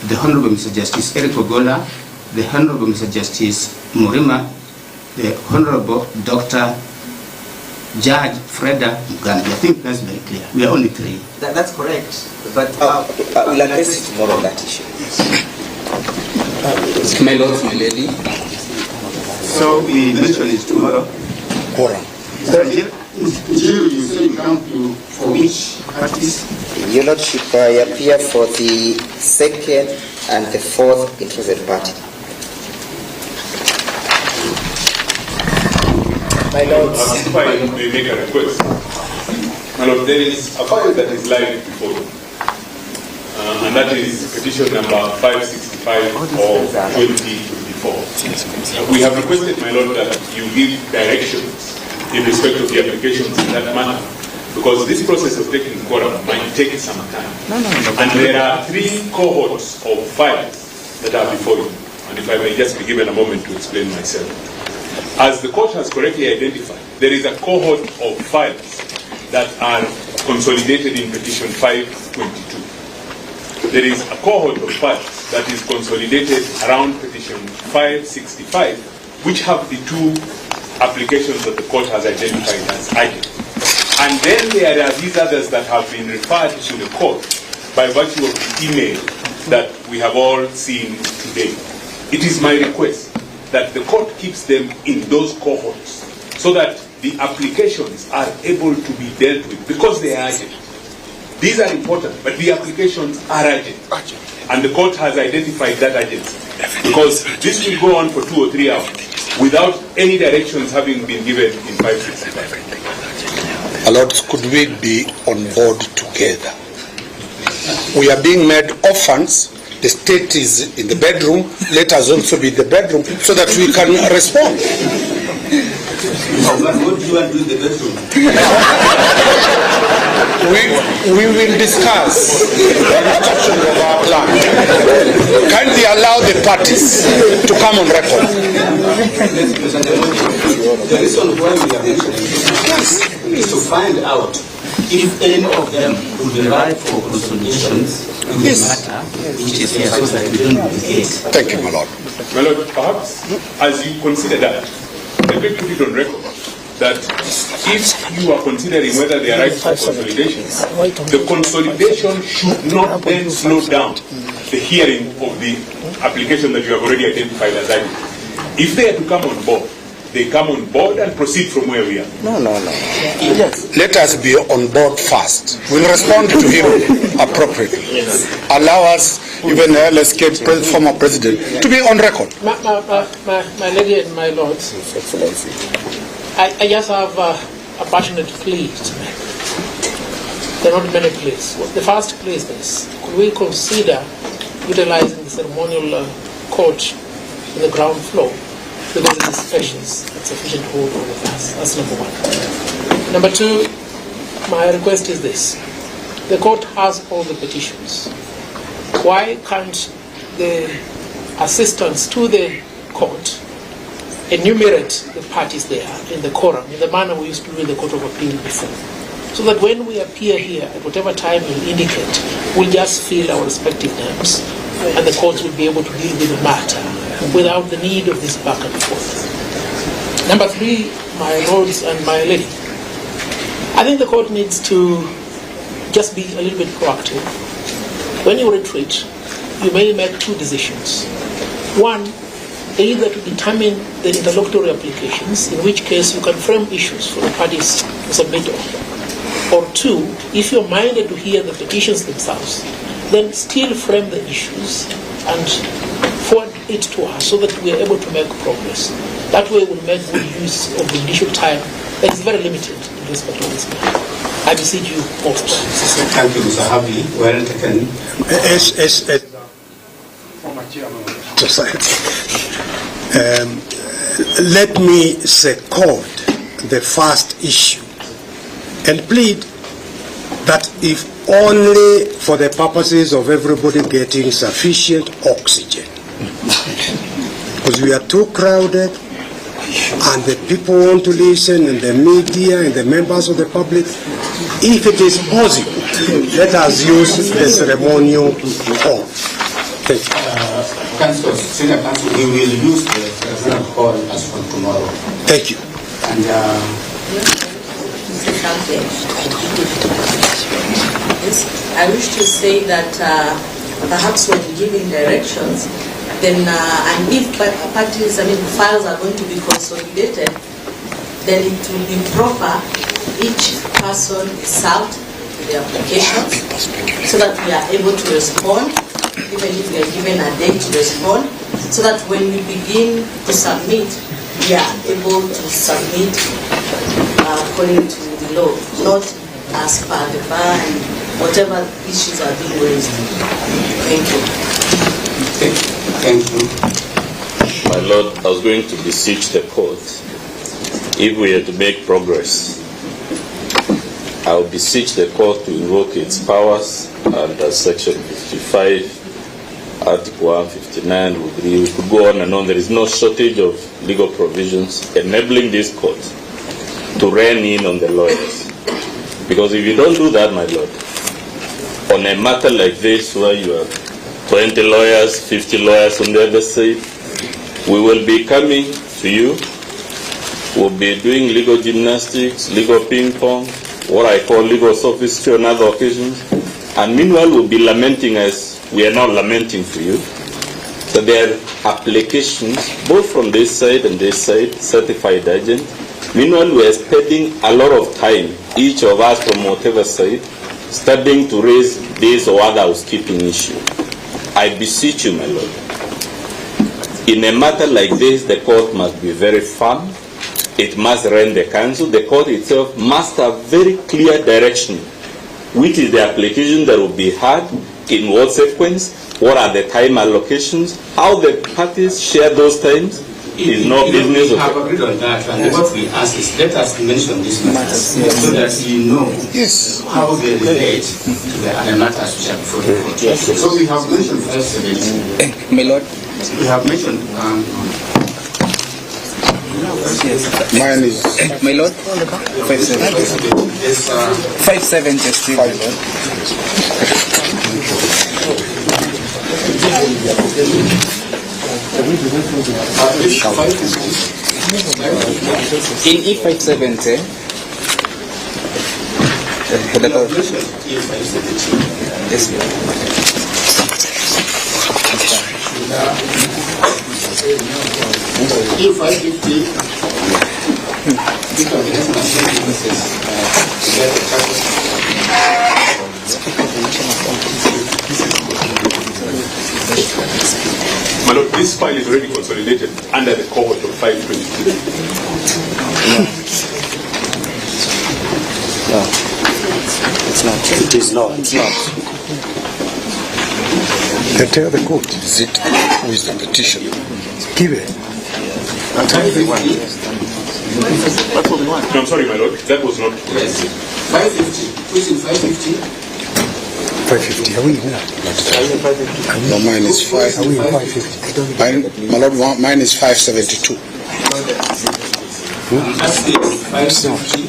the Honorable Mr. Justice Eric Ogola, the Honorable Mr. Justice Murima, the Honorable Dr. Judge Freda Mugambi. I think that's very clear. We are only 3. That's correct. But we'll address it more on that issue. My lord, my lady. So we mentioned it tomorrow. Quorum. So, you say you come to for which parties? Your Lordship, I appear for the 2nd and the 4th interested party. My Lord, if I may make a request. My Lord, there is a file that is lying before you, and that is petition number 565 of 2024. We have requested, my Lord, that you give directions in respect of the applications in that manner, because this process of taking quorum might take some time. And there are 3 cohorts of files that are before you. And if I may just be given a moment to explain myself. As the court has correctly identified, there is a cohort of files that are consolidated in petition 522. There is a cohort of files that is consolidated around petition 565, which have the 2 applications that the court has identified as urgent. And then there are these others that have been referred to the court by virtue of the email that we have all seen today. It is my request that the court keeps them in those cohorts so that the applications are able to be dealt with because they are urgent. These are important, but the applications are urgent. And the court has identified that urgency because this will go on for 2 or 3 hours without any directions having been given in 565. Lord, could we be on board together? We are being made orphans. The state is in the bedroom. Let us also be in the bedroom so that we can respond. But what do you want to do in the bedroom? We will discuss the instruction of our plan. Kindly allow the parties to come on record. The reason why we are mentioning this is to find out if any of them would be right for consolidations in this matter, which is here, so that we don't duplicate. Thank you, my Lord. My Lord, perhaps as you consider that, let me put it on record that if you are considering whether they are right for consolidations, the consolidation should not then slow down the hearing of the application that you have already identified as urgent. If they are to come on board, they come on board and proceed from where we are. No. Let us be on board first. We'll respond to him appropriately. Allow us, even the LSK former president, to be on record. My lady and my lords, I just have a passionate plea to make. There are not many pleas. The first plea is this: could we consider utilizing the ceremonial court in the ground floor? Because it is spacious and sufficient to hold all of us. That's number 1. Number 2, my request is this. The court has all the petitions. Why can't the assistants to the court enumerate the parties there in the quorum, in the manner we used to do in the Court of Appeal before? So that when we appear here, at whatever time we indicate, we'll just fill our respective names and the courts will be able to deal with the matter without the need of this back and forth. Number 3, my lords and my lady, I think the court needs to just be a little bit proactive. When you retreat, you may make 2 decisions. 1, either to determine the interlocutory applications, in which case you can frame issues for the parties to submit on. Or 2, if you're minded to hear the petitions themselves, then still frame the issues and forward it to us so that we are able to make progress. That way we'll make good use of the initial time that is very limited in respect of this matter. I beseech you most. Thank you, Mr. Harvey. Well taken. Let me second the first issue and plead that if only for the purposes of everybody getting sufficient oxygen, because we are too crowded and the people want to listen, and the media and the members of the public, if it is possible, let us use the ceremonial hall. Thank you. Council, Senior Council, we will use the ceremonial hall as from tomorrow. Thank you. And champion. Yes, I wish to say that perhaps when giving directions, then and if parties, files are going to be consolidated, then it will be proper each person is served with the application so that we are able to respond, even if we are given a day to respond, so that when we begin to submit, we are able to submit according to the law, not as per the bar and whatever issues are being raised. Thank you. Thank you. My Lord, I was going to beseech the court, if we are to make progress, I will beseech the court to invoke its powers under Section 55, Article 159, we could go on and on. There is no shortage of legal provisions enabling this court to rein in on the lawyers. Because if you don't do that, my Lord, on a matter like this where you have 20 lawyers, 50 lawyers on the other side, we will be coming to you, we'll be doing legal gymnastics, legal ping pong, what I call legal sophistry on other occasions, and meanwhile we'll be lamenting as we are now lamenting for you. So there are applications both from this side and this side, certified agent. Meanwhile we are spending a lot of time, each of us from whatever side, studying to raise this or other housekeeping issue. I beseech you, my Lord, in a matter like this, the court must be very firm. It must rein the council. The court itself must have very clear direction. Which is the application that will be had, in what sequence, what are the time allocations, how the parties share those times. It is no business we of have agreed on that, and what we ask is let us mention these matters so that you know how they relate to the other matters which are before the court. So we have mentioned 570. My Lord. We have mentioned Mine is my Lord. 570. 570 still, my Lord. In E570, yes, My Lord, this file is already consolidated under the cohort of 522. No, it's not. It is not. It's not. They tell the court. Is it who is the petition? Give it. No, I'm sorry, my Lord. That was not. 550. Who's in 550? 550. Are we in that? No, mine is 5. Are we in 550? My Lord, mine is 572. That's it. 550.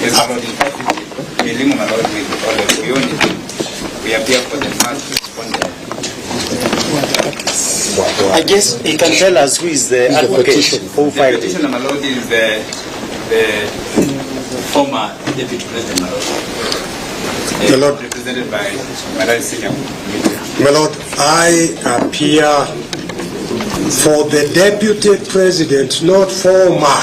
Yes, my Lord, in 550. My Lord, with all the unit, we appear for the first respondent. I guess he can tell us who is the advocate who filed it. The petitioner, my Lord, is the former deputy president, my Lord. My Lord, represented by my Lord Senior. My Lord, I appear for the deputy president, not former.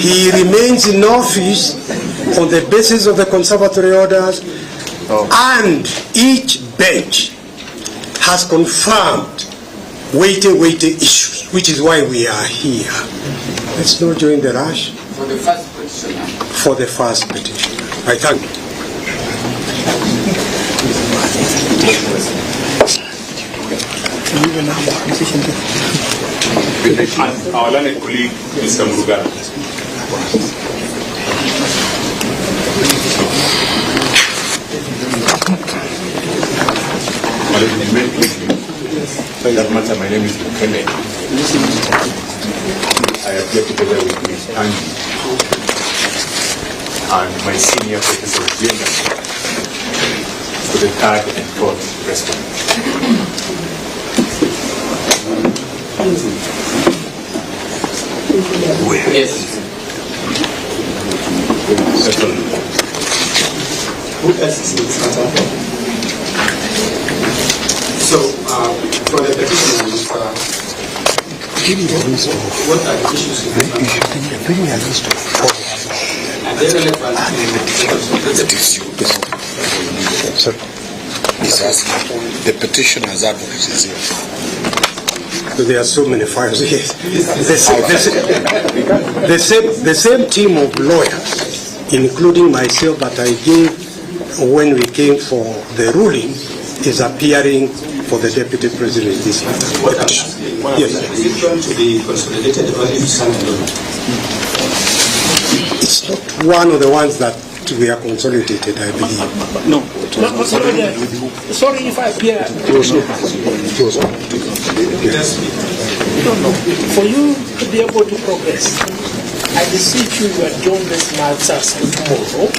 He remains in office on the basis of the conservatory orders, and each bench has confirmed weighty issues, which is why we are here. Let's not join the rush. For the first petition. For the first petition. I thank you. And our learned colleague, Mr. Murugara. That matter, my name is Mukene. I appear together with Ms. Angie and my senior professor Jenda for the third and fourth respondent. Yes. Who else is in this matter? So, for the petition, what are the issues in this matter? And then relevant the petitioner's advocate is here. There are so many files here. The same team of lawyers, including myself, that I gave when we came for the ruling, is appearing for the deputy president this year. Yes. Is it going to be consolidated or is it standalone? It's not one of the ones that we are consolidated, I believe. No. Sorry if I appear. For you to be able to progress, I beseech you to adjourn this matter tomorrow.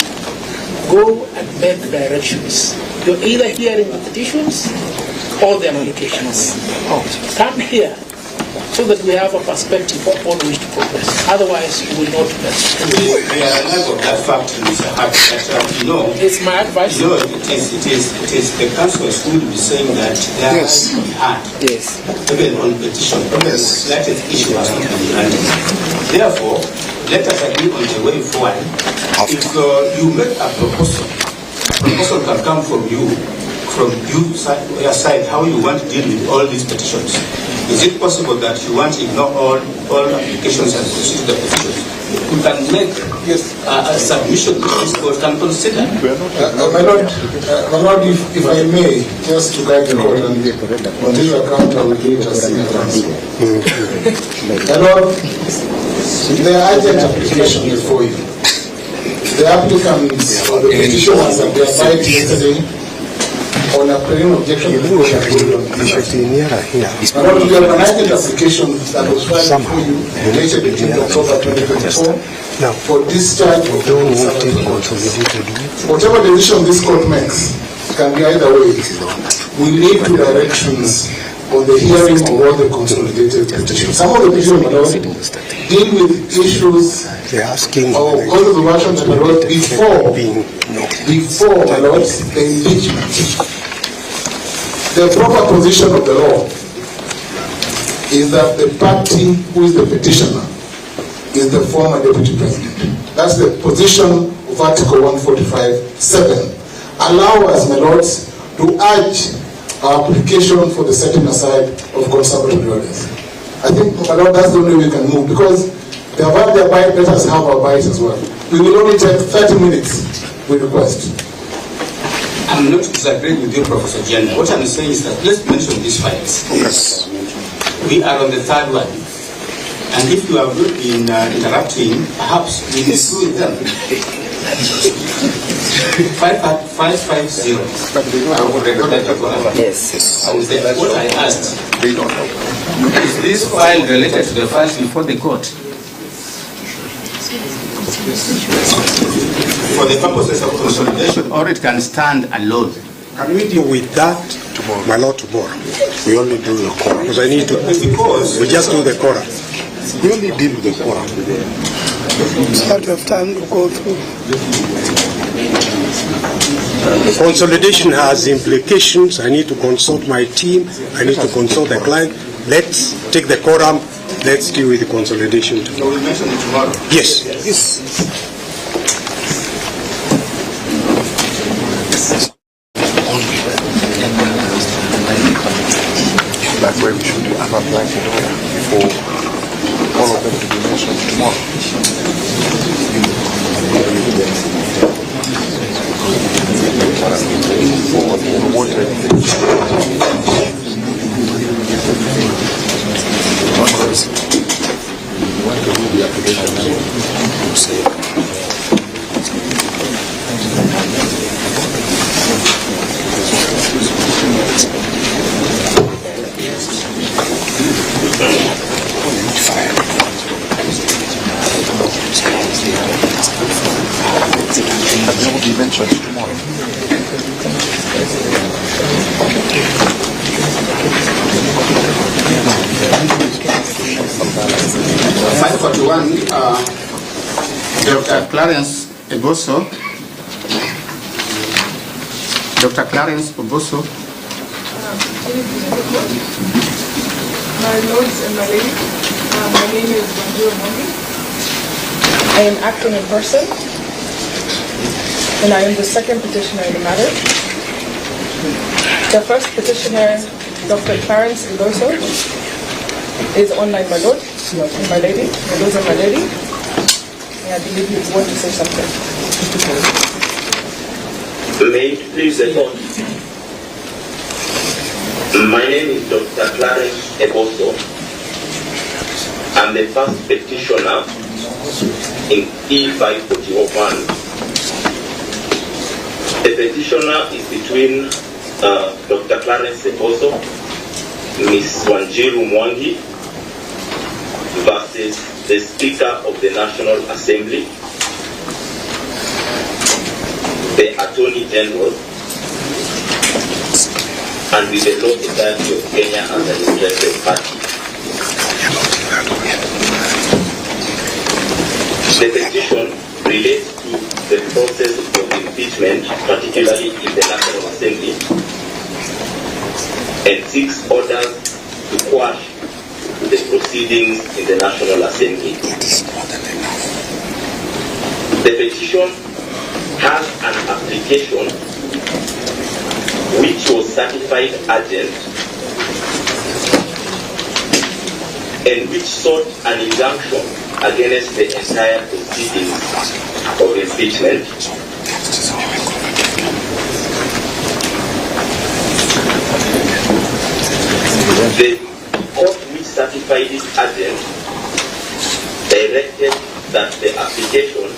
Go and make directions. You're either hearing the petitions or the applications. Come here so that we have a perspective of all which to progress. Otherwise, we will not progress. We are alive of that fact, Mr. Hart, that it's my advice. No, it is the councils who will be saying that they are hard. Yes. Even on petition, the slightest issue has not been granted. Therefore, let us agree on the way forward. If you make a proposal can come from you your side, how you want to deal with all these petitions. Is it possible that you want to ignore all applications and proceed to the petitions? You can make a submission to this court can consider. My Lord, if I may, just to guide the court on this account, I will give it a answer. My Lord, there are urgent applications before you. The applicants or the petitioners have their right yesterday on a preliminary objection before you. My Lord, we have an urgent application that was filed before you dated 18 October 2024 for discharge of whatever decision this court makes can be either way. We need two directions on the hearing of all the consolidated petitions. Some of the petitions, my Lord, deal with issues or controversial that were before, my Lord, the impeachment. The proper position of the law is that the party who is the petitioner is the former deputy president. That's the position of Article 145(7). Allow us, my lords, to urge our application for the setting aside of conservative orders. I think, my lord, that's the only way we can move, because they have had their bite, let us have our bite as well. We will only take 30 minutes, we request. I'm not disagreeing with you, Professor Gianna. What I'm saying is that let's mention these files. Yes. We are on the third one. And if you have not been interrupting, perhaps we will do with them. 550. Yes. What I asked, is this file related to the files before the court? For the purposes of consolidation, or it can stand alone. Can we deal with that tomorrow? My lord, tomorrow. We only do the quorum. Because I need to. We just do the quorum. We only deal with the quorum. Start of time to go through. The consolidation has implications. I need to consult my team. I need to consult the client. Let's take the quorum. Let's deal with the consolidation tomorrow. So we mention it tomorrow? Yes. Yes. That's why we should have a blanket order before all of them to be mentioned tomorrow. That will be mentioned tomorrow. 541, Dr. Clarence Eboso. Dr. Clarence Eboso. My lords and my lady, my name is Milimani. I am acting in person, and I am the second petitioner in the matter. The first petitioner, Dr. Clarence Eboso, is online, my lord and my lady, my lords and my lady. And I believe you want to say something. May it please the court. My name is Dr. Clarence Eboso. I'm the first petitioner in E541. The petitioner is between Dr. Clarence Eboso, Ms. Wanjiru Mwangi, versus the Speaker of the National Assembly, the Attorney General, and with the Law Society of Kenya as an interested party. The petition relates to the process of impeachment, particularly in the National Assembly, and seeks orders to quash the proceedings in the National Assembly. The petition has an application which was certified urgent and which sought an injunction against the entire proceedings of impeachment. The court which certified it urgent directed that the application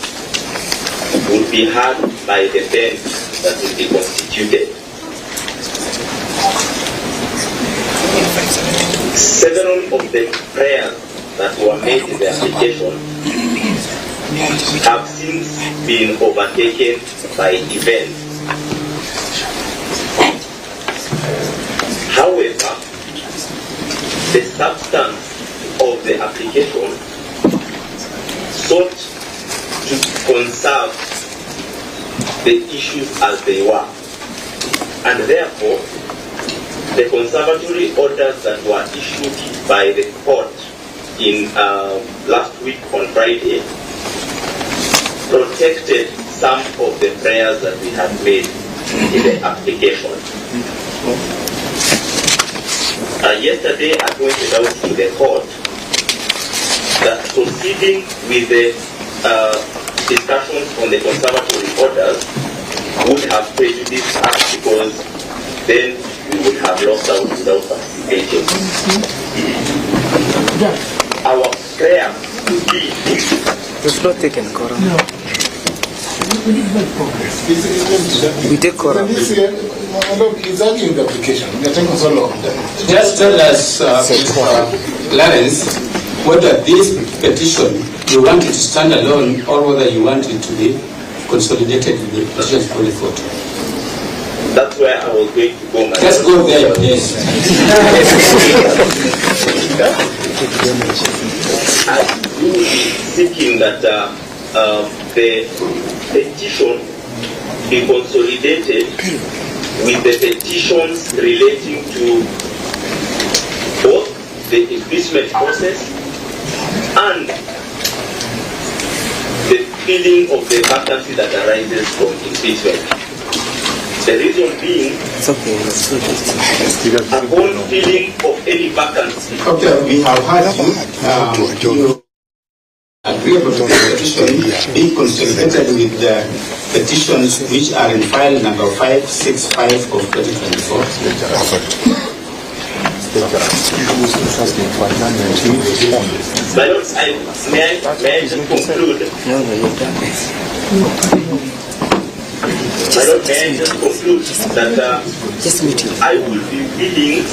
would be heard by the bench that will be constituted. Several of the prayers that were made in the application have since been overtaken by events. However, the substance of the application sought to conserve the issues as they were, and therefore the conservatory orders that were issued by the court in last week on Friday protected some of the prayers that we had made in the application. Yesterday I pointed out to the court that proceeding with the discussions on the conservatory orders would have prejudiced us, because then we would have lost out without participating. Our prayer would be... It's not taken, Cora. No. We take Cora. He's arguing the application. We are taking so long. Just tell us, Clarence, whether this petition, you want it to stand alone or whether you want it to be consolidated with the petitions for the court. That's where I was going to go. Let's go there, yes. I will be seeking that the petition be consolidated with the petitions relating to both the impeachment process and the filling of the vacancy that arises from impeachment. The reason being, upon filling of any vacancy. Okay, we have had you agreeable to the petition being consolidated with the petitions which are in file number 565 of 2024. My Lord, may I just conclude? My Lord, may I just conclude that I will be willing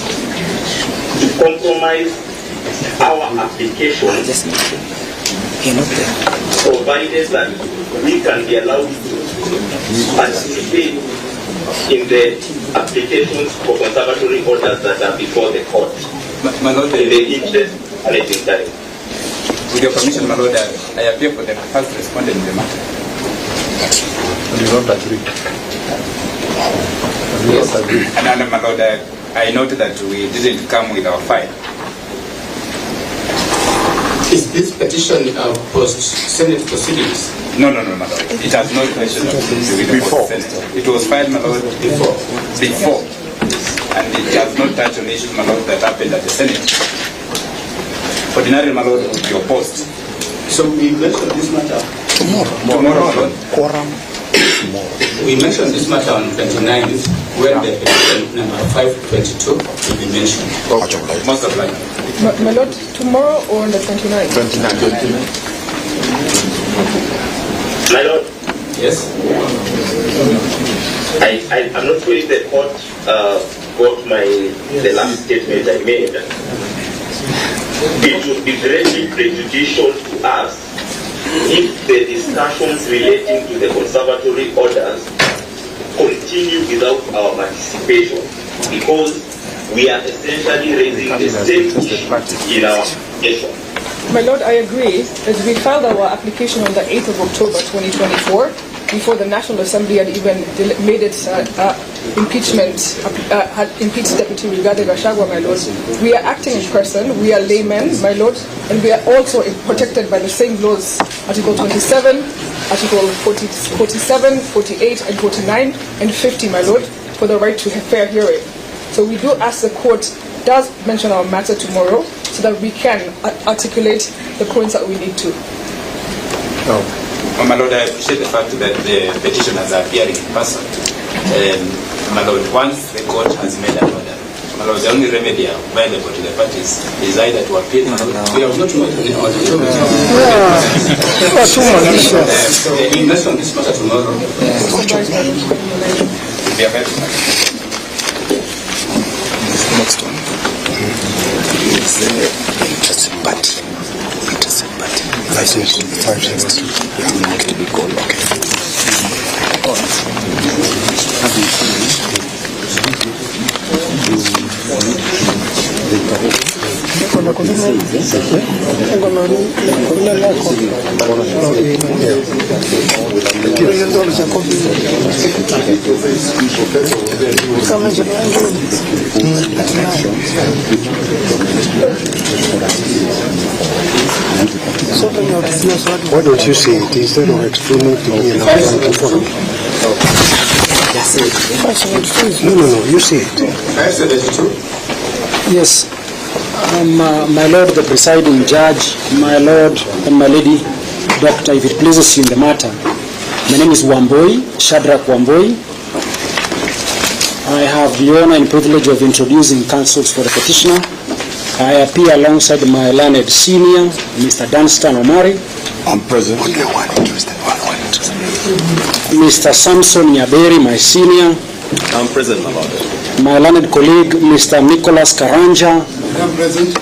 to compromise our application, provided that we can be allowed to participate in the applications for conservatory orders that are before the court. My Lord, in the interest alleging dying. With your permission, my Lord, I appear for the first respondent in the matter. You don't agree? Yes. And my Lord, I noted that we didn't come with our file. Is this petition post-Senate proceedings? No, my Lord. It has no relation to the post-Senate. It was filed, my Lord, before. And it has not touched on issues, my Lord, that happened at the Senate. Ordinarily, my Lord, would be opposed. So we mentioned this matter tomorrow, Lord. We mentioned this matter on 29th, where the petition number 522 will be mentioned. Most of likely. My Lord, tomorrow or on the 29th? 29. My Lord. Yes. I'm not sure if the court got the last statement I made. It would be greatly prejudicial to us if the discussions relating to the conservatory orders continue without our participation, because we are essentially raising the same issue in our application. My Lord, I agree. As we filed our application on the 8th of October 2024, before the National Assembly had even made its impeachment, had impeached Deputy Brigadier Gachagua, my Lord. We are acting in person, we are laymen, my Lord, and we are also protected by the same laws, Article 27, Article 47, 48, and 49, and 50, my Lord, for the right to a fair hearing. So we do ask the court does mention our matter tomorrow so that we can articulate the points that we need to. My Lord, I appreciate the fact that the petitioners are appearing in person. My Lord, once the court has made an order, my Lord, the only remedy available to the parties is either to appeal. We have not made any order. We mentioned this matter tomorrow. Next one. Interested party. License 562. Why don't you say it instead of explaining to me and I'm trying to follow? No, you say it. Yes. My Lord, the presiding judge, my Lord and my lady, Doctor, if it pleases you in the matter, my name is Wamboi, Shadrach Wamboi. I have the honor and privilege of introducing counsels for the petitioner. I appear alongside my learned senior, Mr. Dunstan Omari. I'm present. Only one interested. Mr. Samson Nyaberi, my senior. I'm present, my Lord. My learned colleague, Mr. Nicholas Karanja. I'm present.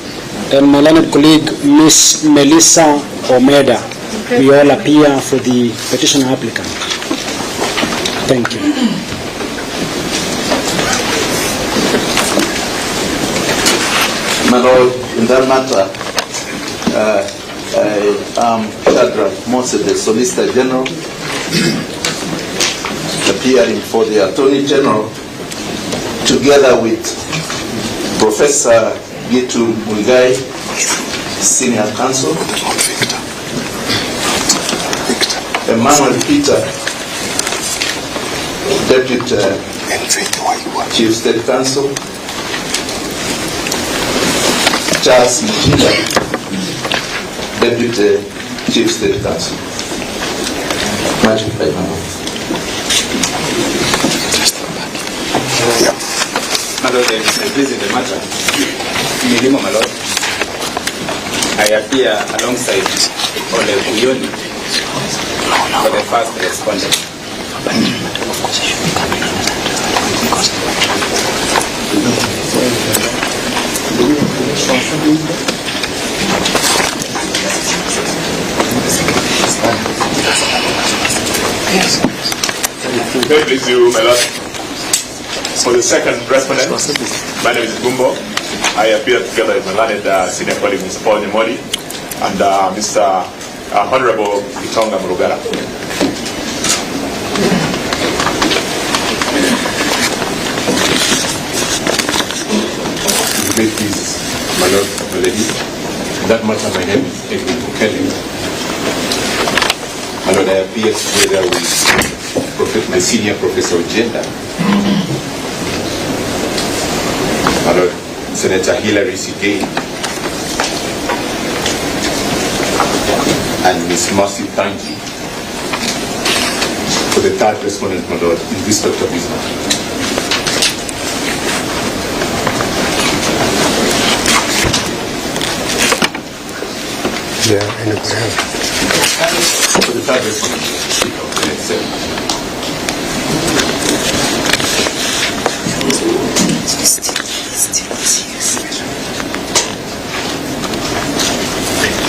And my learned colleague, Miss Melissa Omeda. Okay. We all appear for the petition applicant. Thank you. My Lord, in that matter, I am Shadrach Mose, the Solicitor General, appearing for the Attorney General, together with Professor Gitu Muigai, Senior Counsel, Emmanuel Peter, Deputy Chief State Counsel, Charles Mujinga, Deputy Chief State Counsel. Much obliged, my Lord. My Lord, please in the matter, Milimo, my Lord, I appear alongside Ole Kuyoni for the first respondent. Of course, you should be coming on May I please you, my Lord? For the second respondent, my name is Bumbo. I appear together with my learned senior colleague, Mr. Paul Nyamoli, and Mr. Honorable Itonga Murugara. Please, my lord, my lady. In that matter, my name is Edwin Bukele. My lord, I appear together with my senior professor of gender. My lord, Senator Hilary Sigay and Ms. Mercy Tanji for the third respondent, my lord, in respect of this matter. Yeah, anybody else? For the third respondent,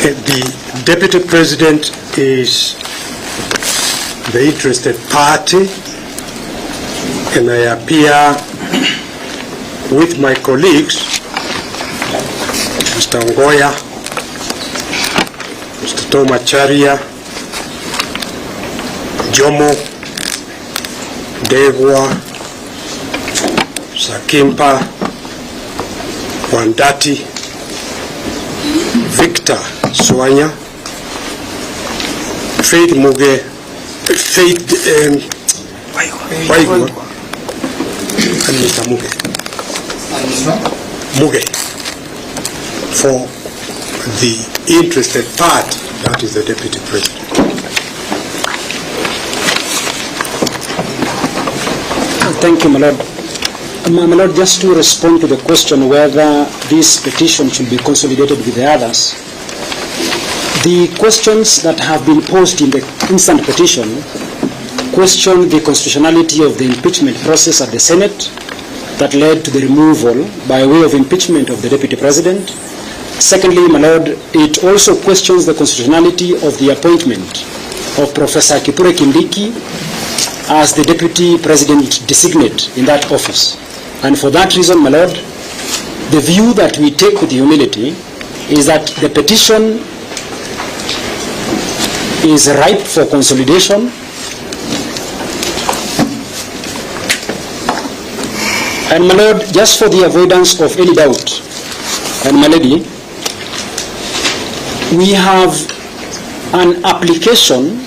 The Deputy President is the interested party, and I appear with my colleagues, Mr. Ngoya, Mr. Toma Charia, Jomo, Degwa, Sakimpa, Wandati, Victor Swanya, Faith Muge, Faith Waigwa, and Mr. Muge, for the interested party, that is the Deputy President. Thank you, my lord. My lord, just to respond to the question whether this petition should be consolidated with the others, the questions that have been posed in the instant petition question the constitutionality of the impeachment process at the Senate that led to the removal by way of impeachment of the Deputy President. Secondly, my lord, it also questions the constitutionality of the appointment of Professor Kithure Kindiki as the Deputy President designate in that office. And for that reason, my lord, the view that we take with humility is that the petition is ripe for consolidation, and my lord, just for the avoidance of any doubt, and my lady, we have an application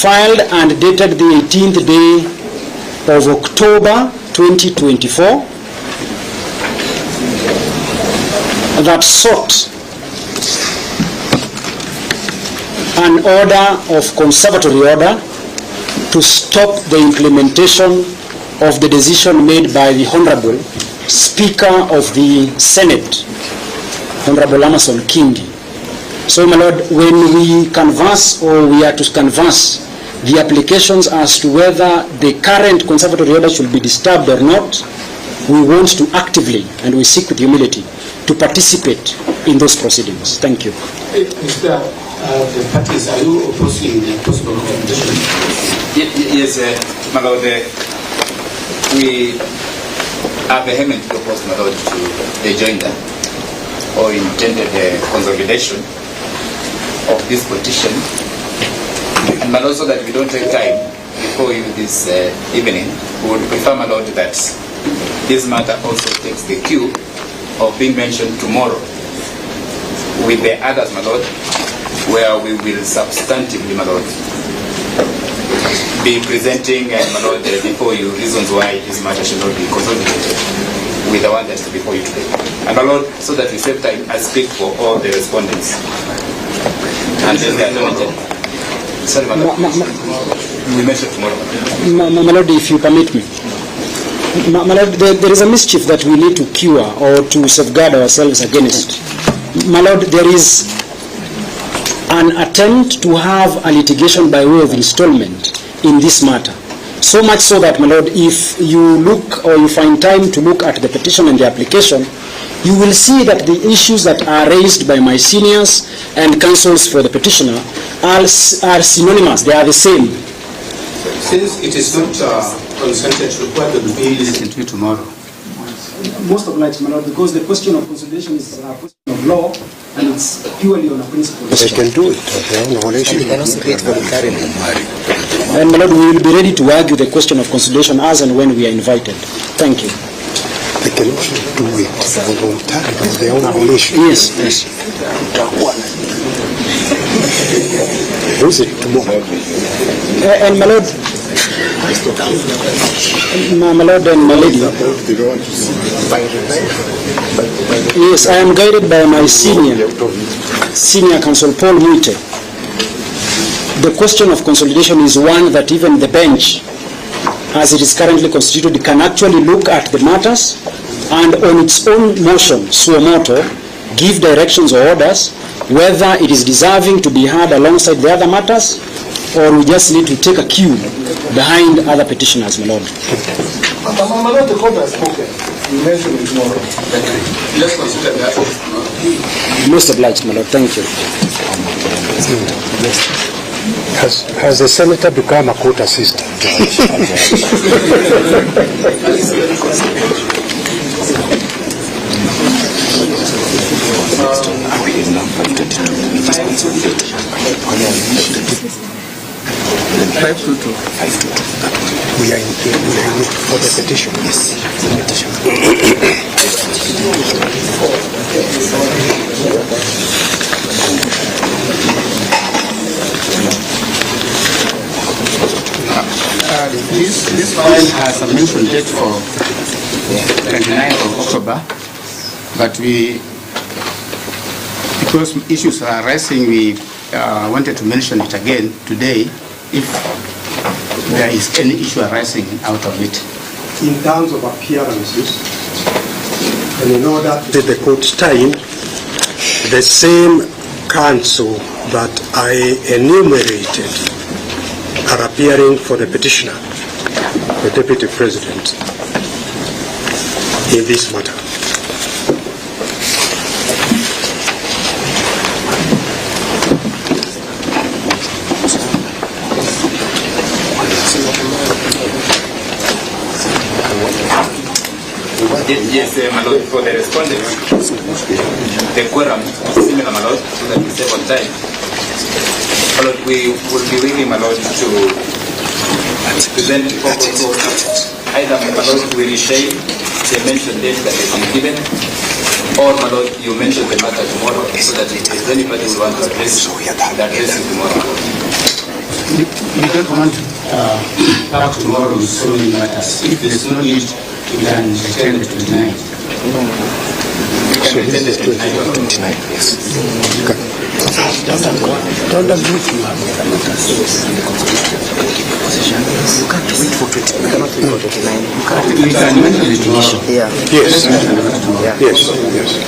filed and dated the 18th day of October 2024 that sought an order of conservatory order to stop the implementation of the decision made by the Honorable Speaker of the Senate, Honorable Amason Kingi. So, my lord, when we canvass, or we are to canvass the applications as to whether the current conservatory order should be disturbed or not, we want to actively, and we seek with humility, to participate in those proceedings. Thank you. Mr. The parties, are you opposing the possible consolidation? Yes, my lord, we are vehemently opposed, my lord, to the joinder or intended consolidation of this petition. And my lord, so that we don't take time before you this evening, we would prefer, my lord, that this matter also takes the cue of being mentioned tomorrow with the others, my lord, where we will substantively, my lord, be presenting, my lord, before you reasons why this matter should not be consolidated with the one that's before you today. And my lord, so that we save time, I speak for all the respondents. And then the Attorney General. Sorry, my lord. We mentioned tomorrow. My lord, if you permit me. My lord, there is a mischief that we need to cure or to safeguard ourselves against. My lord, there is an attempt to have a litigation by way of installment in this matter. So much so that, my lord, if you look or you find time to look at the petition and the application, you will see that the issues that are raised by my seniors and counsels for the petitioner are synonymous. They are the same. Since it is not consented to, what the bill is Listen to you tomorrow. Most obliged, my lord, because the question of consolidation is a question of law and it's purely on a principle. They can do it. We can also create voluntarily. And my lord, we will be ready to argue the question of consolidation as and when we are invited. Thank you. They can also do it voluntarily of their own volition. Yes, yes. Who is it tomorrow? And my lord, my lord and my lady. Yes, I am guided by my senior counsel, Paul Muite. The question of consolidation is one that even the bench, as it is currently constituted, can actually look at the matters and on its own motion, suo moto, give directions or orders, whether it is deserving to be heard alongside the other matters, or we just need to take a cue behind other petitioners, my lord. My lord, the court has spoken. You mentioned it tomorrow. Let's consider that. Most obliged, my lord. Thank you. Has the senator become a court assistant? We are in for the petition. Yes, the petition. This file has a mention date for 29th of October, but because issues are arising, we wanted to mention it again today if there is any issue arising out of it. In terms of appearances, and in order to the court's time, the same counsel that I enumerated are appearing for the petitioner, the deputy president, in this matter. Yes, my lord, for the respondents, the quorum is similar, my lord, so that we save on time. My lord, we will be willing, my lord, to present before either, my lord, we reshape the mentioned date that has been given, or, my lord, you mention the matter tomorrow, so that if anybody will want to address, the address is tomorrow. We don't want to talk tomorrow with so many matters. If there is no need, we can extend it to 29. So this is 29, yes. Don't agree to you. You can't wait for 29. You cannot wait for 29. We can mention it tomorrow. Yeah. Yes. Yeah. Yes. Yes.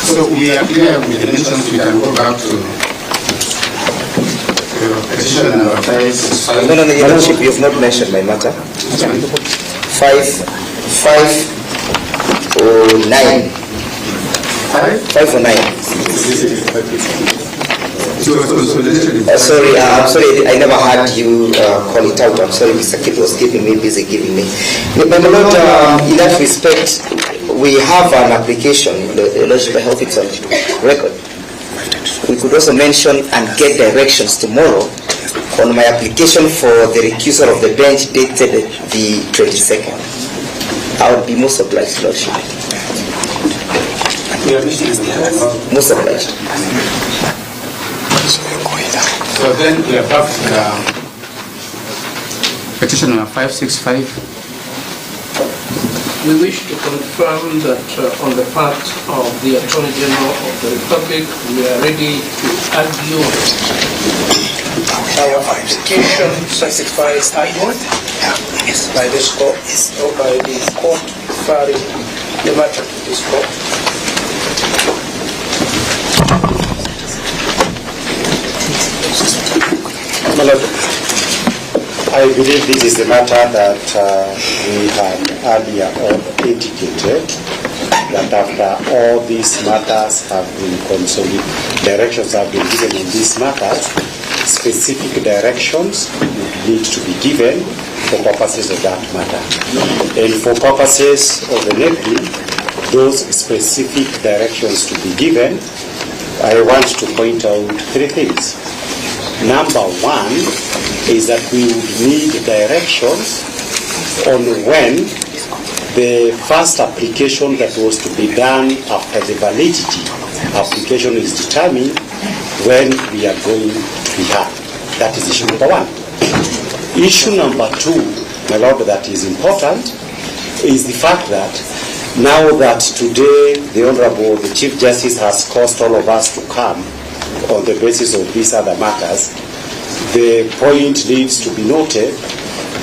So we are clear with the mentions. We can go back to petition number 5. No, Your Lordship, you have not mentioned my matter. 509. 509. Sorry, I'm sorry, I never heard you call it out. I'm sorry, Mr. Kip was keeping me busy giving me. My Lord, in that respect, we have an application, the Lordship, I hope it's on record. We could also mention and get directions tomorrow on my application for the recusal of the bench dated the 22nd. I would be most obliged, Lordship. Most obliged. So then we have petition number 565. we wish to confirm that on the part of the Attorney General of the Republic, we are ready to argue. Our application satisfies argument by this court or by the court referring the matter to this court. My Lord, I believe this is the matter that we had earlier on indicated, that after all these matters have been consolidated, directions have been given in these matters, specific directions would need to be given for purposes of that matter. And for purposes of the enabling those specific directions to be given, I want to point out three things. Number one is that we would need directions on when the first application that was to be done after the validity application is determined, when we are going to be had. That is issue number one. Issue number two, my Lord, that is important, is the fact that now that today the Honorable, the Chief Justice has caused all of us to come on the basis of these other matters, the point needs to be noted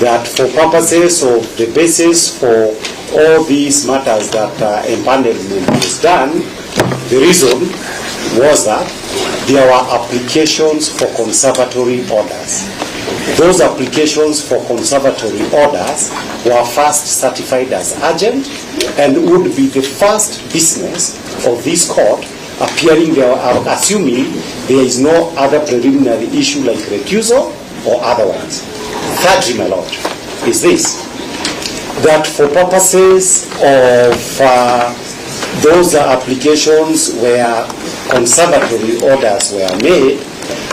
that for purposes of the basis for all these matters that empanelment was done, the reason was that there were applications for conservatory orders. Those applications for conservatory orders were first certified as urgent and would be the first business of this court, appearing there, assuming there is no other preliminary issue like recusal or other ones. Thirdly, my Lord, is this, that for purposes of those applications where conservatory orders were made,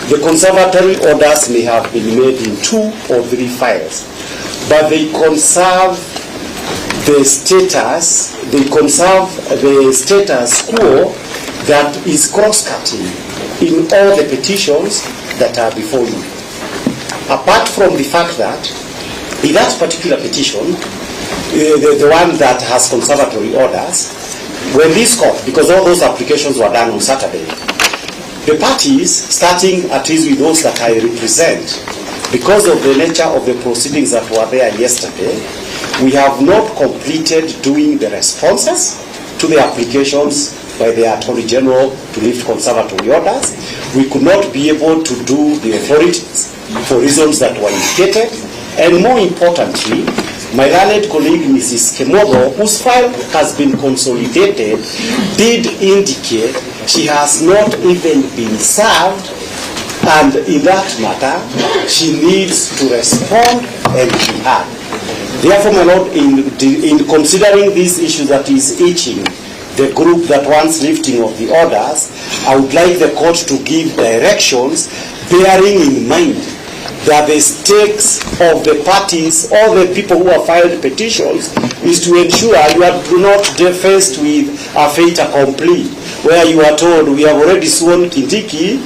the conservatory orders may have been made in 2 or 3 files, but they conserve the status, quo that is cross-cutting in all the petitions that are before you. Apart from the fact that in that particular petition, the one that has conservatory orders, when this court, because all those applications were done on Saturday, the parties, starting at least with those that I represent, because of the nature of the proceedings that were there yesterday, we have not completed doing the responses to the applications by the Attorney General to lift conservatory orders. We could not be able to do the authorities for reasons that were indicated, and more importantly, my learned colleague Mrs. Kemodo, whose file has been consolidated, did indicate she has not even been served, and in that matter she needs to respond and be heard. Therefore, my Lord, in considering this issue that is itching the group that wants lifting of the orders, I would like the court to give directions bearing in mind that the stakes of the parties, all the people who have filed petitions, is to ensure you are not faced with a fait accompli, where you are told, we have already sworn Kindiki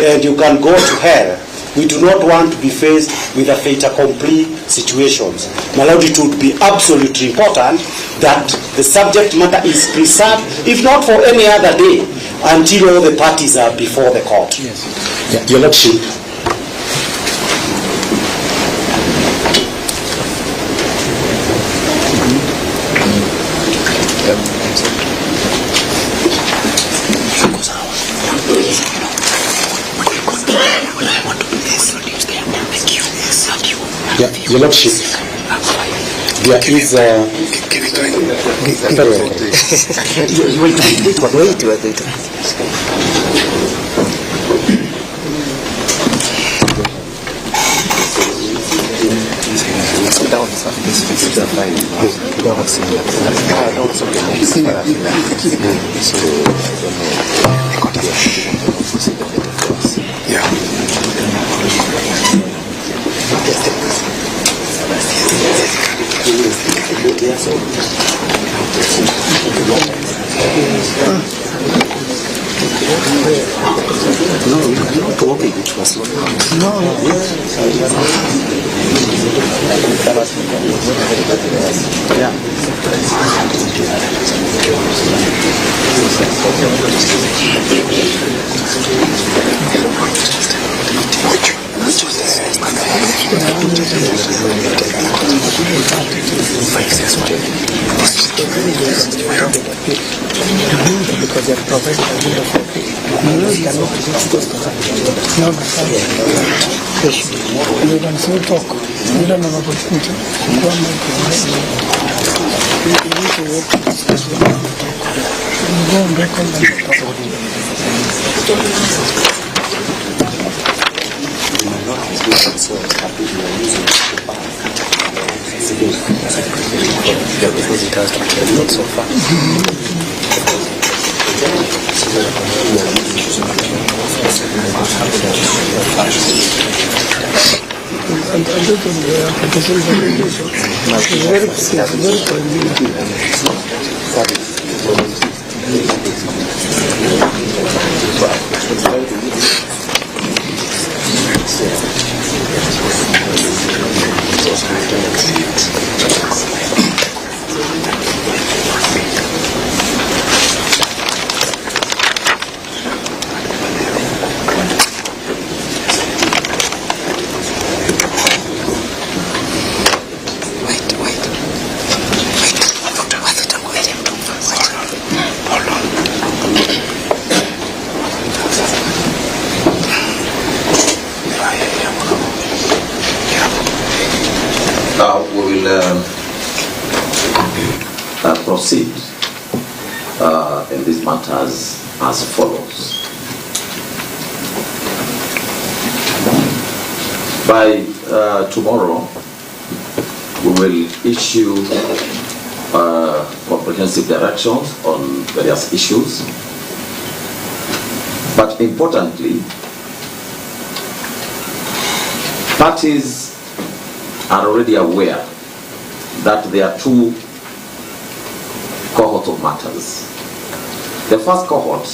and you can go to hell. We do not want to be faced with a fait accompli situations. My Lord, it would be absolutely important that the subject matter is preserved, if not for any other day, until all the parties are before the court. Yes. Yeah, Your Lordship. Yeah, Your Lordship, there is wait. No, we cannot walk it. It was not. No, yes. Proceed in these matters as follows. By tomorrow, we will issue comprehensive directions on various issues. But importantly, parties are already aware that there are two cohorts of matters. The first cohort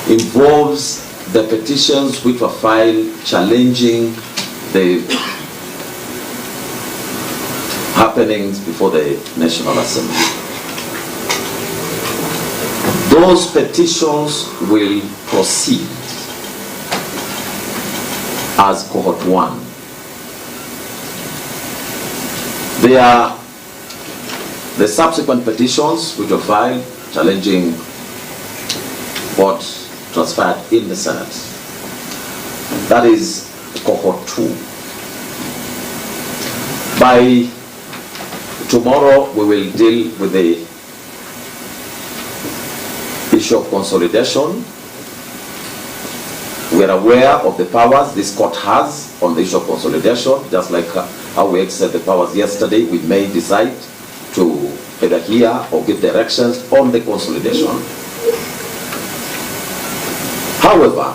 involves the petitions which were filed challenging the happenings before the National Assembly. Those petitions will proceed as cohort 1. They are the subsequent petitions which were filed challenging what transpired in the Senate. That is cohort 2. By tomorrow, we will deal with the issue of consolidation. We are aware of the powers this court has on the issue of consolidation, just like how we exercised the powers yesterday. We may decide to either hear or give directions on the consolidation. However,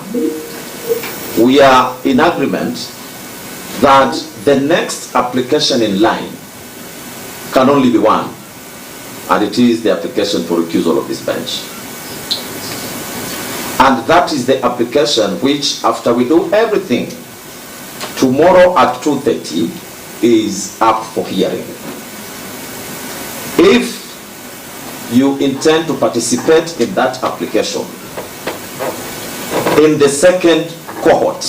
we are in agreement that the next application in line can only be one, and it is the application for recusal of this bench. And that is the application which, after we do everything, tomorrow at 2:30 is up for hearing. If you intend to participate in that application, in the second cohort,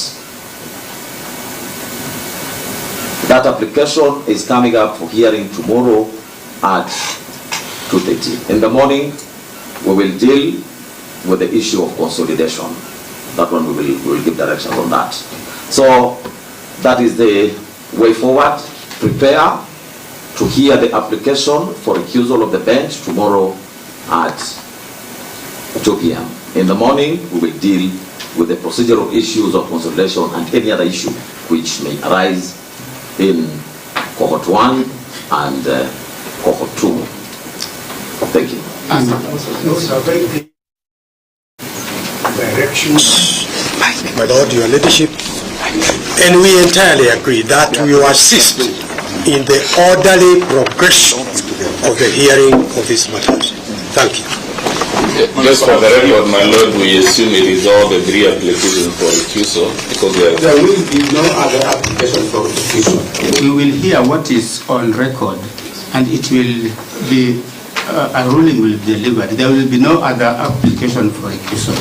that application is coming up for hearing tomorrow at 2:30. In the morning, we will deal with the issue of consolidation. That one we will give directions on that. So that is the way forward. Prepare to hear the application for recusal of the bench tomorrow at 2 p.m. In the morning, we will deal with the procedural issues of consolidation and any other issue which may arise in cohort 1 and cohort 2. Thank you. Those are very clear directions, my Lord, your leadership, and we entirely agree that we will assist in the orderly progression of the hearing of these matters. Thank you. Just for the record, my lord, we assume it is all the 3 applications for recusal because there will be no other application for recusal. We will hear what is on record, and it will be a ruling will be delivered. There will be no other application for recusal,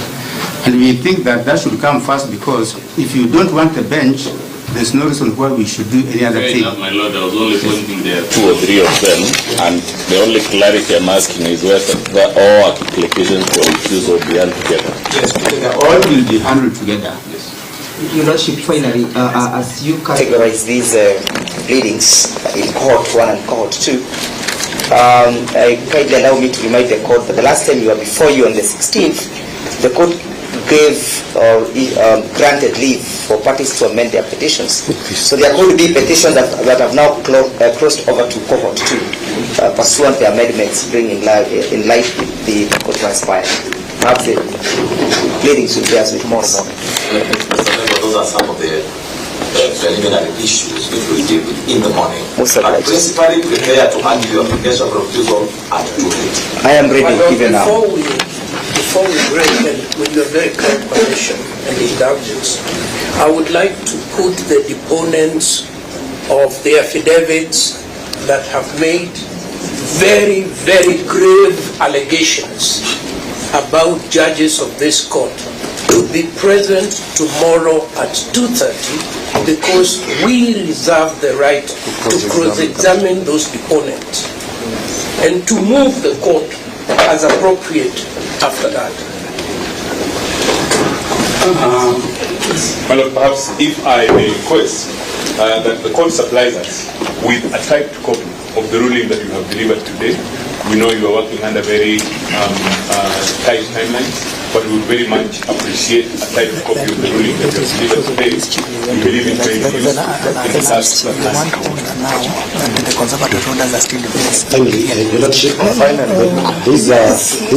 and we think that that should come first, because if you don't want a bench, there's no reason why we should do any other thing. My lord, I was only pointing there 2 or 3 of them, and the only clarity I'm asking is whether all applications for recusal be handled together. Yes, all will be handled together. Yes. Your Lordship, finally, as you categorize these pleadings in cohort 1 and cohort 2, kindly allow me to remind the court that the last time you were before you on the 16th, the court gave or granted leave for parties to amend their petitions. So there are going to be petitions that have now crossed over to cohort 2, pursuant to amendments bringing in light the court transpired. Perhaps the pleadings will bear with more. Those are some of the preliminary issues which we deal with in the morning. But principally prepare to handle your application for refusal at 2:30. I am ready even now. Before we break, and with your very kind permission and indulgence, I would like to put the deponents of the affidavits that have made very, very grave allegations about judges of this court to be present tomorrow at 2:30, because we reserve the right to cross-examine those deponents and to move the court as appropriate after that. My lord, perhaps if I may request that the court supplies us with a typed copy of the ruling that you have delivered today. We know you are working under very tight timelines, but we would very much appreciate a typed copy of the ruling that you have delivered today. We believe in very Finally, Your Lordship, these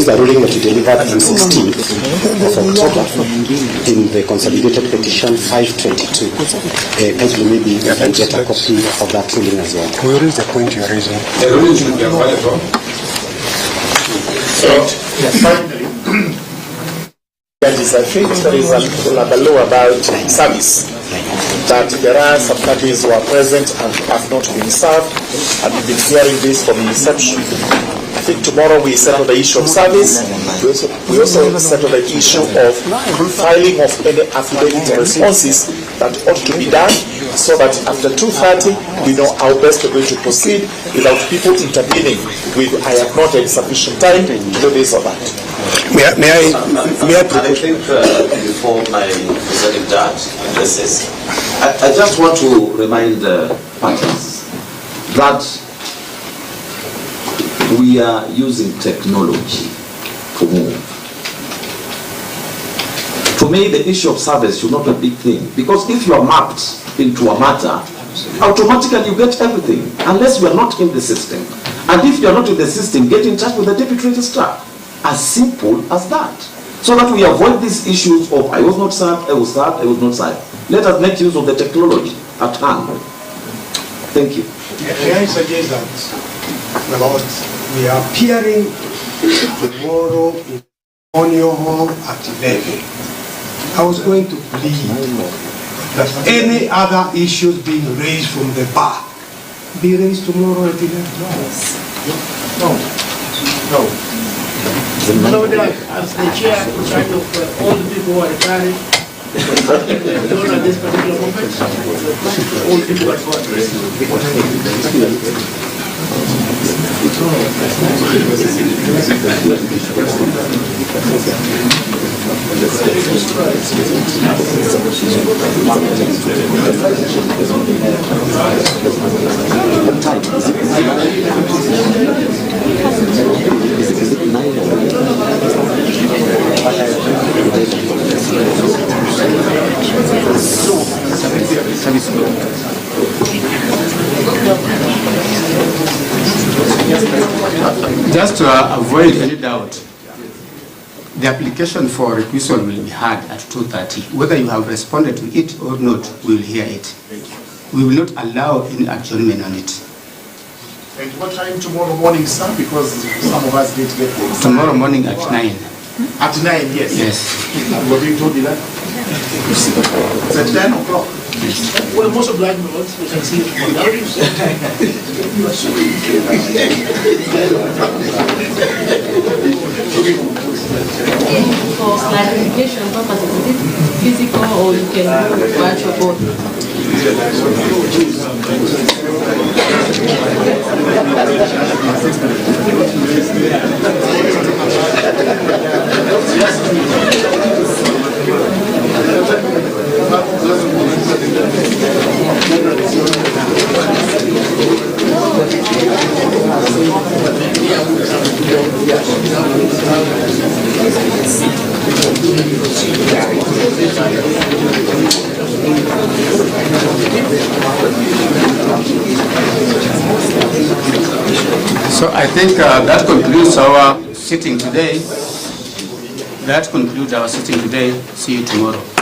are ruling that you delivered on 16th of October in the Consolidated Petition 522. Kindly maybe you can get a copy of that ruling as well. Where is the point you're raising? The ruling should be available. So, finally, judges, I think there is a law about service, that there are some parties who are present and have not been served, and we've been hearing this from inception. I think tomorrow we settle the issue of service. We also settle the issue of filing of any affidavit responses that ought to be done, so that after 2:30 we know how best we're going to proceed without people intervening with I have not had sufficient time to do this or that. May I think before my presiding judge addresses, I just want to remind the parties that we are using technology to move. To me, the issue of service should not be a big thing, because if you are mapped into a matter, automatically you get everything, unless you are not in the system. And if you are not in the system, get in touch with the deputy registrar. As simple as that. So that we avoid these issues of I was not served, I was served, I was not served. Let us make use of the technology at hand. Thank you. May I suggest that, my Lord, we are appearing tomorrow in Onio Hall at 11. I was going to plead that any other issues being raised from the bar be raised tomorrow at 11. No. No, as the chair in charge of all the people who are retiring, at this particular moment, all the people are Just to avoid any doubt, the application for recusal will be heard at 2:30. Whether you have responded to it or not, we will hear it. We will not allow any adjournment on it. And what time tomorrow morning, sir? Because some of us need to get there. Tomorrow morning at 9. At 9, yes. Yes. What you told you that? It's at 10 o'clock. Well, most of black notes, we can see it from now. For clarification purposes, is it physical or you can do virtual both? So I think that concludes our sitting today. That concludes our sitting today. See you tomorrow.